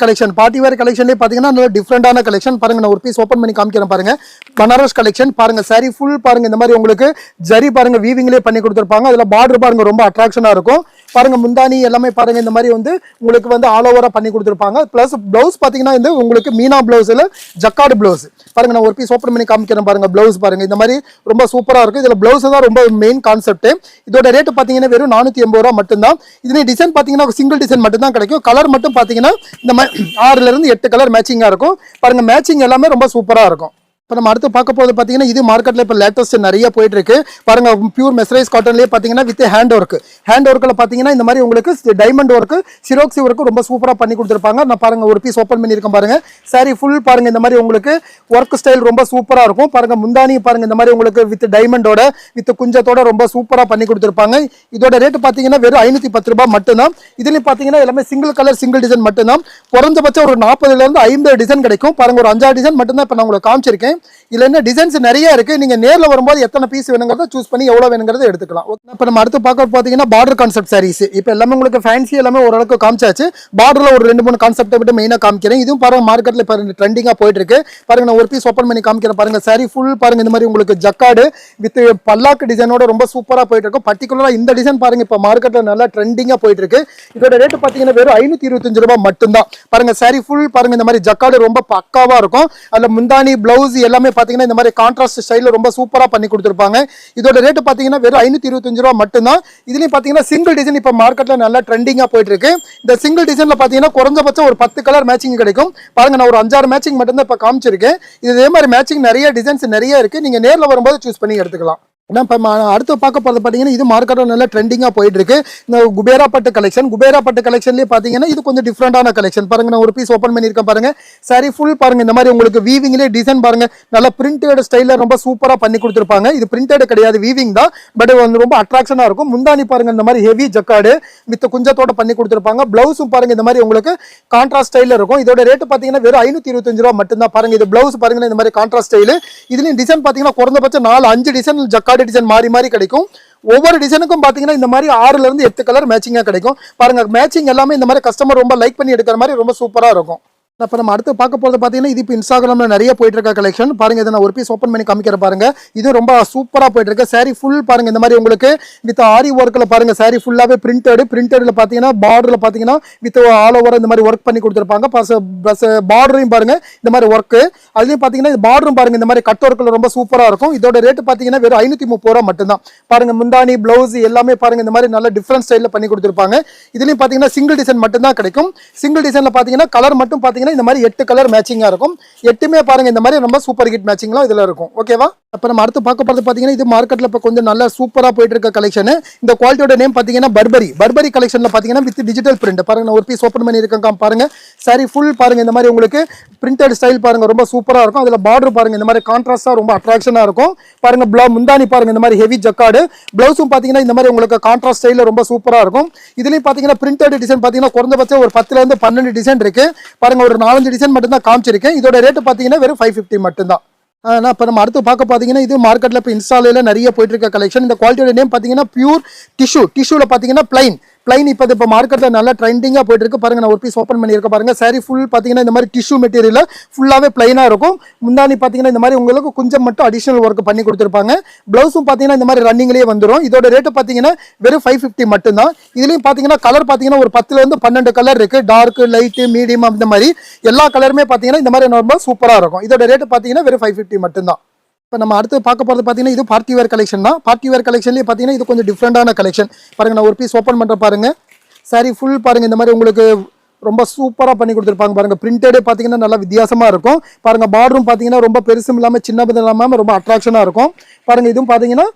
கலெக்ஷன்லேயே பாத்தீங்கன்னா நல்ல டிஃப்ரெண்டான கலெக்ஷன் பாருங்க நான் ஒரு பீஸ் ஓபன் பண்ணி காமிக்கிறேன் பாருங்க பனாரஸ் கலெக்ஷன் பாருங்க சாரி ஃபுல் பாருங்க இந்த மாதிரி உங்களுக்கு ஜரி பாருங்க வீவிங்லேயே பண்ணி கொடுத்துருப்பாங்க அதுல பார்டர் பாருங்க ரொம்ப அட்ராக்ஷனா இருக்கும் பாருங்க முந்தானி எல்லாமே பாருங்க இந்த மாதிரி வந்து உங்களுக்கு வந்து ஆல் ஓவரா பண்ணி கொடுத்துருப்பாங்க பிளஸ் பிளவுஸ் பாத்தீங்கன்னா இந்த உங்களுக்கு மீனா பிளவுஸ்ல ஜக்கார்டு பிளவுஸ் பாருங்க நான் ஒரு பீஸ் ஓபன் பண்ணி காமிக்கிறேன் பாருங்க பிளவுஸ் பாருங்க இந்த மாதிரி ரொம்ப சூப்பரா இருக்கும் இதுல பிளவுஸ் தான் ரொம்ப மெயின் கான்செப்ட் இதோட ரேட் பாத்தீங்கன்னா வெறும் 480 ரூபாய் மட்டும்தான் இதுல டிசைன் பாத்தீங்கன்னா சிங்கிள் டிசைன் மட்டும் தான் கிடைக்கும் கலர் மட்டும் பாத்தீங்கன்னா இந்த மாதிரி 6ல இருந்து 8 கலர் மேட்சிங்கா இருக்கும் பாருங்க மேட்சிங் எல்லாமே ரொம்ப சூப்பரா இருக்கும் இப்போ நம்ம அடுத்து பார்க்க போது பார்த்தீங்கன்னா இது மார்க்கெட்டில் இப்போ லேட்டஸ்ட் நிறைய போயிட்டு இருக்கு பாருங்க பியூர் மெசரைஸ் காட்டன்லேயே பார்த்தீங்கன்னா வித் ஹேண்ட் ஒர்க்கில் பார்த்தீங்கன்னா இந்த மாதிரி உங்களுக்கு டைமண்ட் ஒர்க்கு சிரோக்ஸி ஒர்க்கு ரொம்ப சூப்பராக பண்ணி கொடுத்துருப்பாங்க நான் பாருங்க ஒரு பீஸ் ஓப்பன் பண்ணியிருக்கேன் பாருங்க சாரி ஃபுல் பாருங்க இந்த மாதிரி உங்களுக்கு ஒர்க் ஸ்டைல் ரொம்ப சூப்பராக இருக்கும் பாருங்க முந்தானி பாருங்க இந்த மாதிரி உங்களுக்கு வித் டைமண்டோட வித் குஞ்சத்தோட ரொம்ப சூப்பராக பண்ணி கொடுத்துருப்பாங்க இதோட ரேட்டு பார்த்தீங்கன்னா வெறும் 510 ரூபாய் மட்டும்தான் இதுலேயும் பார்த்தீங்கன்னா எல்லாமே சிங்கிள் கலர் சிங்கிள் டிசைன் மட்டும்தான் குறைஞ்சபட்சம் ஒரு 40ல இருந்து 50 டிசைன் கிடைக்கும் பாருங்க ஒரு 5 டிசைன் மட்டும்தான் இப்போ நான் உங்களுக்கு காமிச்சிருக்கேன் இதுல என்ன டிசைன்ஸ் நிறைய இருக்கு நீங்க நேர்ல வரும்போது எத்தனை பீஸ் வேணுங்கிறத சூஸ் பண்ணி எவ்வளவு வேணுங்கிறத எடுத்துக்கலாம் இப்போ நம்ம அடுத்து பார்க்க பாத்தீங்கன்னா பார்டர் கான்செப்ட் சாரீஸ் இப்போ எல்லாமே உங்களுக்கு ஃபேன்சி எல்லாமே ஓரளவுக்கு காமிச்சாச்சு பார்டர்ல ஒரு 2-3 கான்செப்ட் மட்டும் மெயினா காமிக்கிறேன் இதுவும் பாருங்க மார்க்கெட்ல பாருங்க ட்ரெண்டிங்கா போயிட்டு இருக்கு பாருங்க நான் ஒரு பீஸ் ஓபன் பண்ணி காமிக்கிறேன் பாருங்க சாரி ஃபுல் பாருங்க இந்த மாதிரி உங்களுக்கு ஜக்கார்டு வித் பல்லாக்கு டிசைனோட ரொம்ப சூப்பரா போயிட்டு இருக்கும் பர்டிகுலரா இந்த டிசைன் பாருங்க இப்போ மார்க்கெட்ல நல்லா ட்ரெண்டிங்கா போயிட்டு இருக்கு இதோட ரேட் பாத்தீங்கன்னா வெறும் 525 ரூபாய் மட்டும்தான் பாருங்க சாரி ஃபுல் பாருங்க இந்த மாதிரி ஜக்கார்டு ரொம்ப பக்காவா இருக்கும் அதுல முந்தானி பிளவுஸ் எல்லாமே பாத்தீங்கன்னா இந்த மாதிரி கான்ட்ராஸ்ட் ஸ்டைல்ல ரொம்ப சூப்பரா பண்ணி கொடுத்துருப்பாங்க இதோட ரேட் பாத்தீங்கன்னா வெறும் 525 ரூபாய் மட்டும்தான் இதுலயும் பாத்தீங்கன்னா சிங்கிள் டிசைன் இப்ப மார்க்கெட்ல நல்லா ட்ரெண்டிங்கா போயிட்டு இருக்கு இந்த சிங்கிள் டிசைன்ல பாத்தீங்கன்னா குறைஞ்சபட்சம் ஒரு 10 கலர் மேட்சிங் கிடைக்கும் பாருங்க நான் ஒரு 5-6 மேட்சிங் மட்டும் தான் இப்ப காமிச்சிருக்கேன் இதே மாதிரி மேட்சிங் நிறைய டிசைன்ஸ் நிறைய இருக்கு நீங்க நேர்ல வரும்போது சூஸ் பண்ணி எடுத்துக்கலாம் அடுத்து பார்க்க போறது பாத்தீங்கன்னா இது மார்க்கெட்ல நல்ல ட்ரெண்டிங்கா போயிட்டு இருக்கு இந்த குபேரா பட்டு கலெக்ஷன்லயே பாத்தீங்கன்னா இது கொஞ்சம் டிஃப்ரெண்டான கலெக்ஷன் பாருங்க நான் ஒரு பீஸ் ஓபன் பண்ணிருக்கேன் பாருங்க சாரி ஃபுல் பாருங்க இந்த மாதிரி உங்களுக்கு வீவிங்லேயே டிசைன் பாருங்க நல்ல பிரிண்டட் ஸ்டைல ரொம்ப சூப்பரா பண்ணி கொடுத்துருப்பாங்க இது பிரிண்டட் கிடையாது வீவிங் தான் பட் வந்து ரொம்ப அட்ராக்ஷனா இருக்கும் முந்தானி பாருங்க இந்த மாதிரி ஹெவி ஜக்கார்டு வித் குஞ்சத்தோட பண்ணி கொடுத்துருப்பாங்க பிளவுஸும் பாருங்க இந்த மாதிரி உங்களுக்கு கான்ட்ராஸ்ட் ஸ்டைல இருக்கும் இதோட ரேட் பாத்தீங்கன்னா வெறும் 525 ரூபாய் மட்டும் தான் பாருங்க இது பிளவுஸ் பாருங்க இந்த மாதிரி கான்ட்ராஸ்ட் ஸ்டைல் இதுலயும் டிசைன் பாத்தீங்கன்னா குறைந்தபட்சம் 4-5 டிசைன் ஜக்கார்டு பிரிண்டட் டிசைன் மாறி மாறி கிடைக்கும். ஒவ்வொரு டிசைனுக்கும் பாத்தீங்கன்னா இந்த மாதிரி 6ல இருந்து 8 கலர் மேட்சிங்கா கிடைக்கும். பாருங்க மேட்சிங் எல்லாமே இந்த மாதிரி கஸ்டமர் ரொம்ப லைக் பண்ணி எடுக்கிற மாதிரி ரொம்ப சூப்பரா இருக்கும். இப்போ நம்ம அடுத்து பார்க்க போகிறது பார்த்தீங்கன்னா இது இப்போ இன்ஸ்டாகிராம்ல நிறைய போயிட்டு இருக்க கலெக்ஷன் பாருங்க. இதை நான் ஒரு பீஸ் ஓப்பன் பண்ணி காமிக்கிற பாருங்க. இது ரொம்ப சூப்பராக போயிட்டு இருக்கு. சாரி ஃபுல் பாருங்க இந்த மாதிரி உங்களுக்கு வித் ஆரி ஒர்க்கில் பாருங்க. சாரி ஃபுல்லாகவே பிரிண்டடில் பார்த்தீங்கன்னா பார்டரில் பார்த்தீங்கன்னா வித் ஆல் ஓவர் இந்த மாதிரி ஒர்க் பண்ணி கொடுத்துருப்பாங்க. ப்ளஸ் பார்டரையும் பாருங்க இந்த மாதிரி ஒர்க்கு. அதுலேயும் பார்த்தீங்கன்னா இது பார்டரும் பாருங்க இந்த மாதிரி கட் ஒர்க்கில் ரொம்ப சூப்பராக இருக்கும். இதோட ரேட்டு பார்த்தீங்கன்னா வெறும் 530 ரூபா மட்டும்தான். பாருங்க முந்தானி பிளவுஸ் எல்லாமே பாருங்க இந்த மாதிரி நல்ல டிஃப்ரெண்ட் ஸ்டைலில் பண்ணி கொடுத்துருப்பாங்க. இதுலேயும் பார்த்தீங்கன்னா சிங்கிள் டிசைன் மட்டும்தான் கிடைக்கும். சிங்கிள் டிசைனில் பார்த்தீங்கன்னா கலர் மட்டும் பார்த்தீங்கன்னா இந்த மாதிரி 8 கலர் மேட்சிங்கா இருக்கும். 8மே பாருங்க இந்த மாதிரி ரொம்ப சூப்பர் ஹிட் மேட்சிங்லாம் இதுல இருக்கும். ஓகேவா? அப்ப நம்ம அடுத்து பார்க்க போறது பாத்தீங்கன்னா இது மார்க்கெட்ல இப்ப கொஞ்சம் நல்ல சூப்பரா போயிட்டு இருக்க கலெக்ஷன். இந்த குவாலிட்டியோட நேம் பாத்தீங்கன்னா பர்பரி கலெக்ஷன்ல பாத்தீங்கன்னா வித் டிஜிட்டல் பிரிண்ட் பாருங்க. நான் ஒரு பீஸ் ஓபன் பண்ணி இருக்கேன் பாருங்க. சாரி ஃபுல் பாருங்க இந்த மாதிரி உங்களுக்கு பிரிண்டட் ஸ்டைல் பாருங்க ரொம்ப சூப்பரா இருக்கும். அதுல பார்டர் பாருங்க இந்த மாதிரி கான்ட்ராஸ்டா ரொம்ப அட்ராக்ஷனா இருக்கும். பாருங்க முந்தானி பாருங்க இந்த மாதிரி ஹெவி ஜக்கார்டு. பிளவுஸும் பாத்தீங்கன்னா இந்த மாதிரி உங்களுக்கு கான்ட்ராஸ்ட் ஸ்டைல ரொம்ப சூப்பரா இருக்கும். இதுலயும் பாத்தீங்கன்னா பிரிண்டட் டிசைன் பாத்தீங்கன்னா குறைந்தபட்சம் ஒரு 10ல இருந்து 12 டிசைன் இருக்கு. பாருங்க ஒரு 4-5 டிசைன் மட்டும் தான் காமிச்சிருக்கேன். இதோட ரேட் பாத்தீங்கன்னா வெறும் 550 மட்டும் தான். இப்போ நம்ம அடுத்து பார்க்க பார்த்தீங்கன்னா இது மார்க்கெட்டில் இப்போ இன்ஸ்டாலில் நிறைய போயிட்டு இருக்க கலெக்ஷன். இந்த குவாலிட்டியோட நேம் பார்த்தீங்கன்னா பியூர் டிஷ்யூவில் பார்த்தீங்கன்னா பிளைன் இப்போ மார்க்கெட்டில் நல்லா ட்ரெண்டிங்காக போயிட்டு இருக்கு. பாருங்க நான் ஒரு பீஸ் ஓப்பன் பண்ணியிருக்க பாருங்க. சாரி ஃபுல் பார்த்தீங்கன்னா இந்த மாதிரி டிஷ்யூ மெட்டீரியல் ஃபுல்லாகவே பிளைனாக இருக்கும். முந்தானி பார்த்தீங்கன்னா இந்த மாதிரி உங்களுக்கு கொஞ்சம் மட்டும் அடிஷனல் ஒர்க் பண்ணி கொடுத்துருப்பாங்க. பிளவுஸும் பார்த்தீங்கன்னா இந்த மாதிரி ரன்னிங்லேயே வந்துடும். இதோட ரேட்டு பார்த்தீங்கன்னா வெறும் 550 மட்டும்தான். இதுலேயும் பார்த்தீங்கன்னா கலர் பார்த்தீங்கன்னா ஒரு 10ல இருந்து 12 கலர் இருக்கு. டார்க் லைட்டு மீடியம் அந்த மாதிரி எல்லா கலருமே பார்த்தீங்கன்னா இந்த மாதிரி ரொம்ப சூப்பராக இருக்கும். இதோட ரேட்டு பார்த்தீங்கன்னா வெறும் 550 மட்டும்தான். இப்போ நம்ம அடுத்து பார்க்க போகிறது பார்த்தீங்கன்னா இது பார்ட்டி வேர் கலெக்ஷன் தான். பார்ட்டி வேர் கலெக்ஷன்லேயே பார்த்தீங்கன்னா இது கொஞ்சம் டிஃப்ரெண்டான கலெக்ஷன். பாருங்க நான் ஒரு பீஸ் ஓப்பன் பண்ணுற பாருங்க. சாரி ஃபுல் பாருங்க இந்த மாதிரி உங்களுக்கு ரொம்ப சூப்பராக பண்ணி கொடுத்துருப்பாங்க பாருங்க. பிரிண்டடே பார்த்தீங்கன்னா நல்லா வித்தியாசமாக இருக்கும். பாருங்க பார்டரும் பார்த்தீங்கன்னா ரொம்ப பெருசும் இல்லாமல் சின்னது இல்லாமல் ரொம்ப அட்ராக்ஷனாக இருக்கும். பாருங்க இதுவும் பார்த்தீங்கன்னா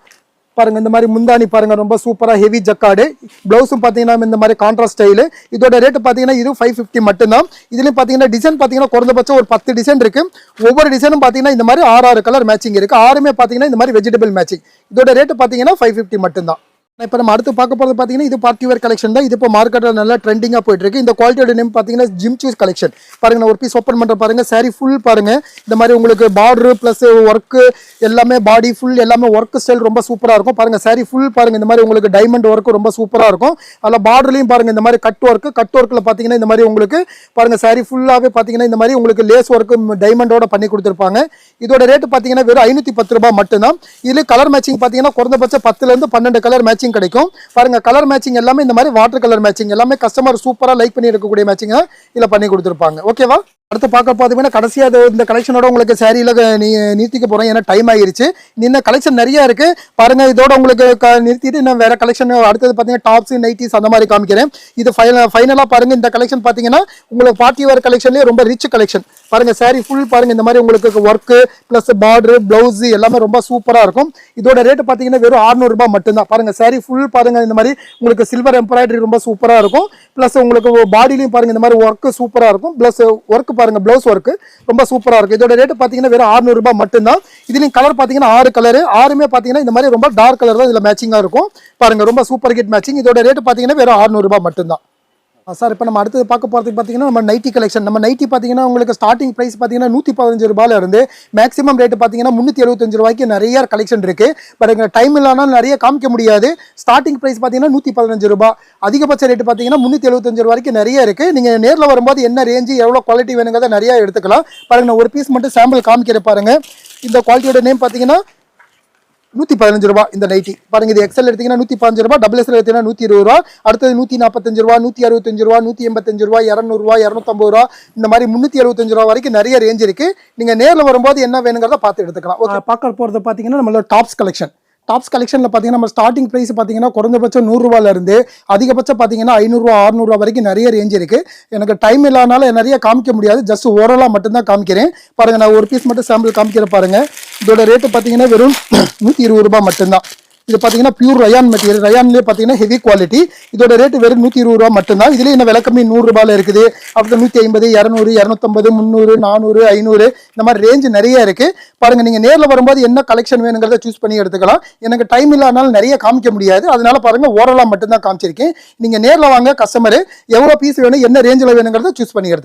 பாருங்க இந்த மாதிரி முந்தானி பாருங்க ரொம்ப சூப்பராக ஹெவி ஜக்கார்டு. பிளவுஸும் பார்த்தீங்கன்னா இந்த மாதிரி கான்ட்ராஸ்ட் ஸ்டைலு. இதோட ரேட்டு பார்த்தீங்கன்னா இது 550 மட்டும்தான். இதுலேயும் பார்த்தீங்கன்னா டிசைன் பார்த்தீங்கன்னா குறைந்தபட்சம் ஒரு 10 டிசைன் இருக்கு. ஒவ்வொரு டிசைனும் பார்த்தீங்கன்னா இந்த மாதிரி 6 கலர் மேட்சிங் இருக்கு. 6மே பார்த்தீங்கன்னா இந்த மாதிரி வெஜிடபிள் மேட்சிங். இதோட ரேட்டு பார்த்தீங்கன்னா 550 மட்டும்தான். இப்போ நம்ம அடுத்து பார்க்க போகிறது பார்த்தீங்கன்னா இது பார்ட்டி வேர் கலெக்ஷன் தான். இது இப்போ மார்க்கெட்டில் நல்லா ட்ரெண்டிங்காக போயிட்டு இருக்கு. இந்த குவாலிட்டியோட நேம் பார்த்தீங்கன்னா ஜிம் சூஸ் கலெக்ஷன். பாருங்க நான் ஒரு பீஸ் ஓப்பன் பண்ணுற பாருங்க. சாரி ஃபுல் பாருங்க இந்த மாதிரி உங்களுக்கு பார்டரு ப்ளஸ் ஒர்க்கு எல்லாமே பாடி ஃபுல் எல்லாமே ஒர்க் ஸ்டைல் ரொம்ப சூப்பராக இருக்கும். பாருங்க சாரி ஃபுல் பாருங்க இந்த மாதிரி உங்களுக்கு டைமண்ட் ஒர்க்கு ரொம்ப சூப்பராக இருக்கும். அதில் பார்டர்லையும் பாருங்க இந்த மாதிரி கட் ஒர்க்கில் பார்த்தீங்கன்னா இந்த மாதிரி உங்களுக்கு பாருங்க சாரி ஃபுல்லாகவே பார்த்தீங்கன்னா இந்த மாதிரி உங்களுக்கு லேஸ் ஒர்க்கு டைமண்டோட பண்ணி கொடுத்துருப்பாங்க. இதோட ரேட்டு பார்த்தீங்கன்னா வெறும் 510 ரூபாய் மட்டும்தான். இதில் கலர் மேட்சிங் பார்த்தீங்கன்னா குறைந்தபட்சம் 10ல இருந்து 12 கலர் மேட்சிங் கிடைக்கும். பாருங்க கலர் மேட்சிங் எல்லாமே இந்த மாதிரி வாட்டர் கலர் மேட்சிங் எல்லாமே கஸ்டமர் சூப்பரா லைக் பண்ணி இருக்கக்கூடிய மேட்சிங் இதுல பண்ணி கொடுத்துருப்பாங்க. ஓகேவா? அடுத்து பார்க்க பார்த்தீங்கன்னா கடைசியா இந்த கலெக்ஷனோட உங்களுக்கு சாரியில நிறுத்திக்க போறேன். ஏன்னா டைம் ஆயிருச்சு. இன்னும் கலெக்ஷன் நிறைய இருக்கு பாருங்க. இதோட உங்களுக்கு நிறுத்திட்டு இன்னும் வேற கலெக்ஷன் அடுத்தது பார்த்தீங்கன்னா டாப்ஸ் நைட்டிஸ் அந்த மாதிரி காமிக்கிறேன். இது ஃபைனலா பாருங்க. இந்த கலெக்ஷன் பார்த்தீங்கன்னா உங்களுக்கு பார்ட்டி வேர் கலெக்ஷன்லேயே ரொம்ப ரிச் கலெக்ஷன். பாருங்க சாரி ஃபுல் பாருங்க இந்த மாதிரி உங்களுக்கு ஒர்க்கு பிளஸ் பார்டர் பிளவுஸ் எல்லாமே ரொம்ப சூப்பரா இருக்கும். இதோட ரேட்டு பார்த்தீங்கன்னா வெறும் 600 ரூபாய் மட்டும்தான். பாருங்க சாரி ஃபுல் பாருங்க இந்த மாதிரி உங்களுக்கு சில்வர் எம்ப்ராய்டரி ரொம்ப சூப்பரா இருக்கும். பிளஸ் உங்களுக்கு பாடிலையும் பாருங்க இந்த மாதிரி ஒர்க்கு சூப்பரா இருக்கும். பிளஸ் ஒர்க் பாருங்க பிளவுஸ் ஒர்க் ரொம்ப சூப்பரா இருக்கும். இதோட ரேட்டு பாத்தீங்கன்னா வெறும் 600 ரூபாய் மட்டும்தான். இதுலயும் கலர் பாத்தீங்கன்னா 6 கலர் 6மே பாத்தீங்கன்னா இந்த மாதிரி ரொம்ப டார்க் கலர் தான் இதுல மேட்சிங்கா இருக்கும். பாருங்க ரொம்ப சூப்பர் ஹிட் மேட்சிங். இதோட ரேட்டு பாத்தீங்கன்னா வெறும் 600 ரூபாய் மட்டும்தான். சார் இப்போ நம்ம அடுத்து பார்க்க போகிறதுக்கு பார்த்தீங்கன்னா நம்ம நைட்டி கலெக்ஷன். நம்ம நைட்டி பார்த்தீங்கன்னா உங்களுக்கு ஸ்டார்டிங் ப்ரைஸ் பார்த்தீங்கன்னா 115 ரூபாயில இருந்து மேக்ஸிமம் ரேட்டு பார்த்தீங்கன்னா 375 ரூபாய்க்கு நிறைய கலெக்ஷன் இருக்கு. பட் எங்கள் டைம் இல்லைனாலும் நிறைய காமிக்க முடியாது. ஸ்டார்டிங் ப்ரைஸ் பார்த்தீங்கன்னா 115 ரூபாய். அதிகபட்ச ரேட்டு பார்த்தீங்கன்னா 375 ரூபாய்க்கு நிறைய இருக்கு. நீங்கள் நேரில் வரும்போது என்ன ரேஞ்சு எவ்வளோ குவாலிட்டி வேணுங்கிறத நிறைய எடுத்துக்கலாம். பாருங்க நான் ஒரு பீஸ் மட்டும் சாம்பிள் காமிக்கிறேன் பாருங்க. இந்த குவாலிட்டியோட நேம் பார்த்தீங்கன்னா 115 ரூபாய். இந்த நைட்டி பாருங்க. இது எக்ஸல் எடுத்தீங்கன்னா 115 ரூபாய். டபுள் எக்ஸல் எடுத்தீங்கன்னா 120 ரூபாய். அடுத்தது 145 ரூபாய் 165 ரூபாய் 185 ரூபாய் 200 ரூபாய் 250 ரூபாய் இந்த மாதிரி 375 ரூபாய் வரைக்கும் நிறைய ரேஞ்ச் இருக்கு. நீங்க நேரில் வரும்போது என்ன வேணுங்கிறத பார்த்து எடுத்துக்கலாம். பார்க்க போறது பாத்தீங்கன்னா நம்மளோட டாப்ஸ் கலெக்ஷன். டாப்ஸ் கலெக்ஷனில் பார்த்தீங்கன்னா நம்ம ஸ்டார்டிங் ப்ரைஸ் பார்த்தீங்கன்னா குறைந்தபட்சம் 100 ரூபாயில இருந்து அதிகபட்சம் பார்த்தீங்கன்னா 500 ரூபா 600 ரூபா வரைக்கும் நிறைய ரேஞ்ச் இருக்கு. எனக்கு டைம் இல்லாதனால நிறைய காமிக்க முடியாது. ஜஸ்ட் ஓரலாக மட்டும்தான் காமிக்கிறேன். பாருங்க நான் ஒரு பீஸ் மட்டும் சாம்பிள் காமிக்கிறேன் பாருங்க. இதோட ரேட்டு பார்த்தீங்கன்னா வெறும் 120 ரூபாய் மட்டும்தான். இது பார்த்தீங்கன்னா பியூர் ரயான் மெட்டீரியல். ரயான்லேயே பார்த்தீங்கன்னா ஹெவி குவாலிட்டி. இதோட ரேட்டு வெறும் 120 ரூபா மட்டும்தான். இதுலேயே என்ன விலை கம்மி 100 ரூபாயில இருக்குது. அப்புறம் 150 200 250 300 400 500 இந்த மாதிரி ரேஞ்ச் நிறைய இருக்கு. பாருங்க நீங்க நேரில் வரும்போது என்ன கலெக்ஷன் வேணுங்கிறத சூஸ் பண்ணி எடுத்துக்கலாம். எனக்கு டைம் இல்லாதனால நிறைய காமிக்க முடியாது. அதனால பாருங்க ஓரளவு மட்டும்தான் காமிச்சிருக்கேன். நீங்க நேரில் வாங்க கஸ்டமர் எவ்வளோ பீஸ் வேணும் என்ன ரேஞ்சில் வேணுங்கிறத சூஸ் பண்ணி எடுத்துக்கலாம்.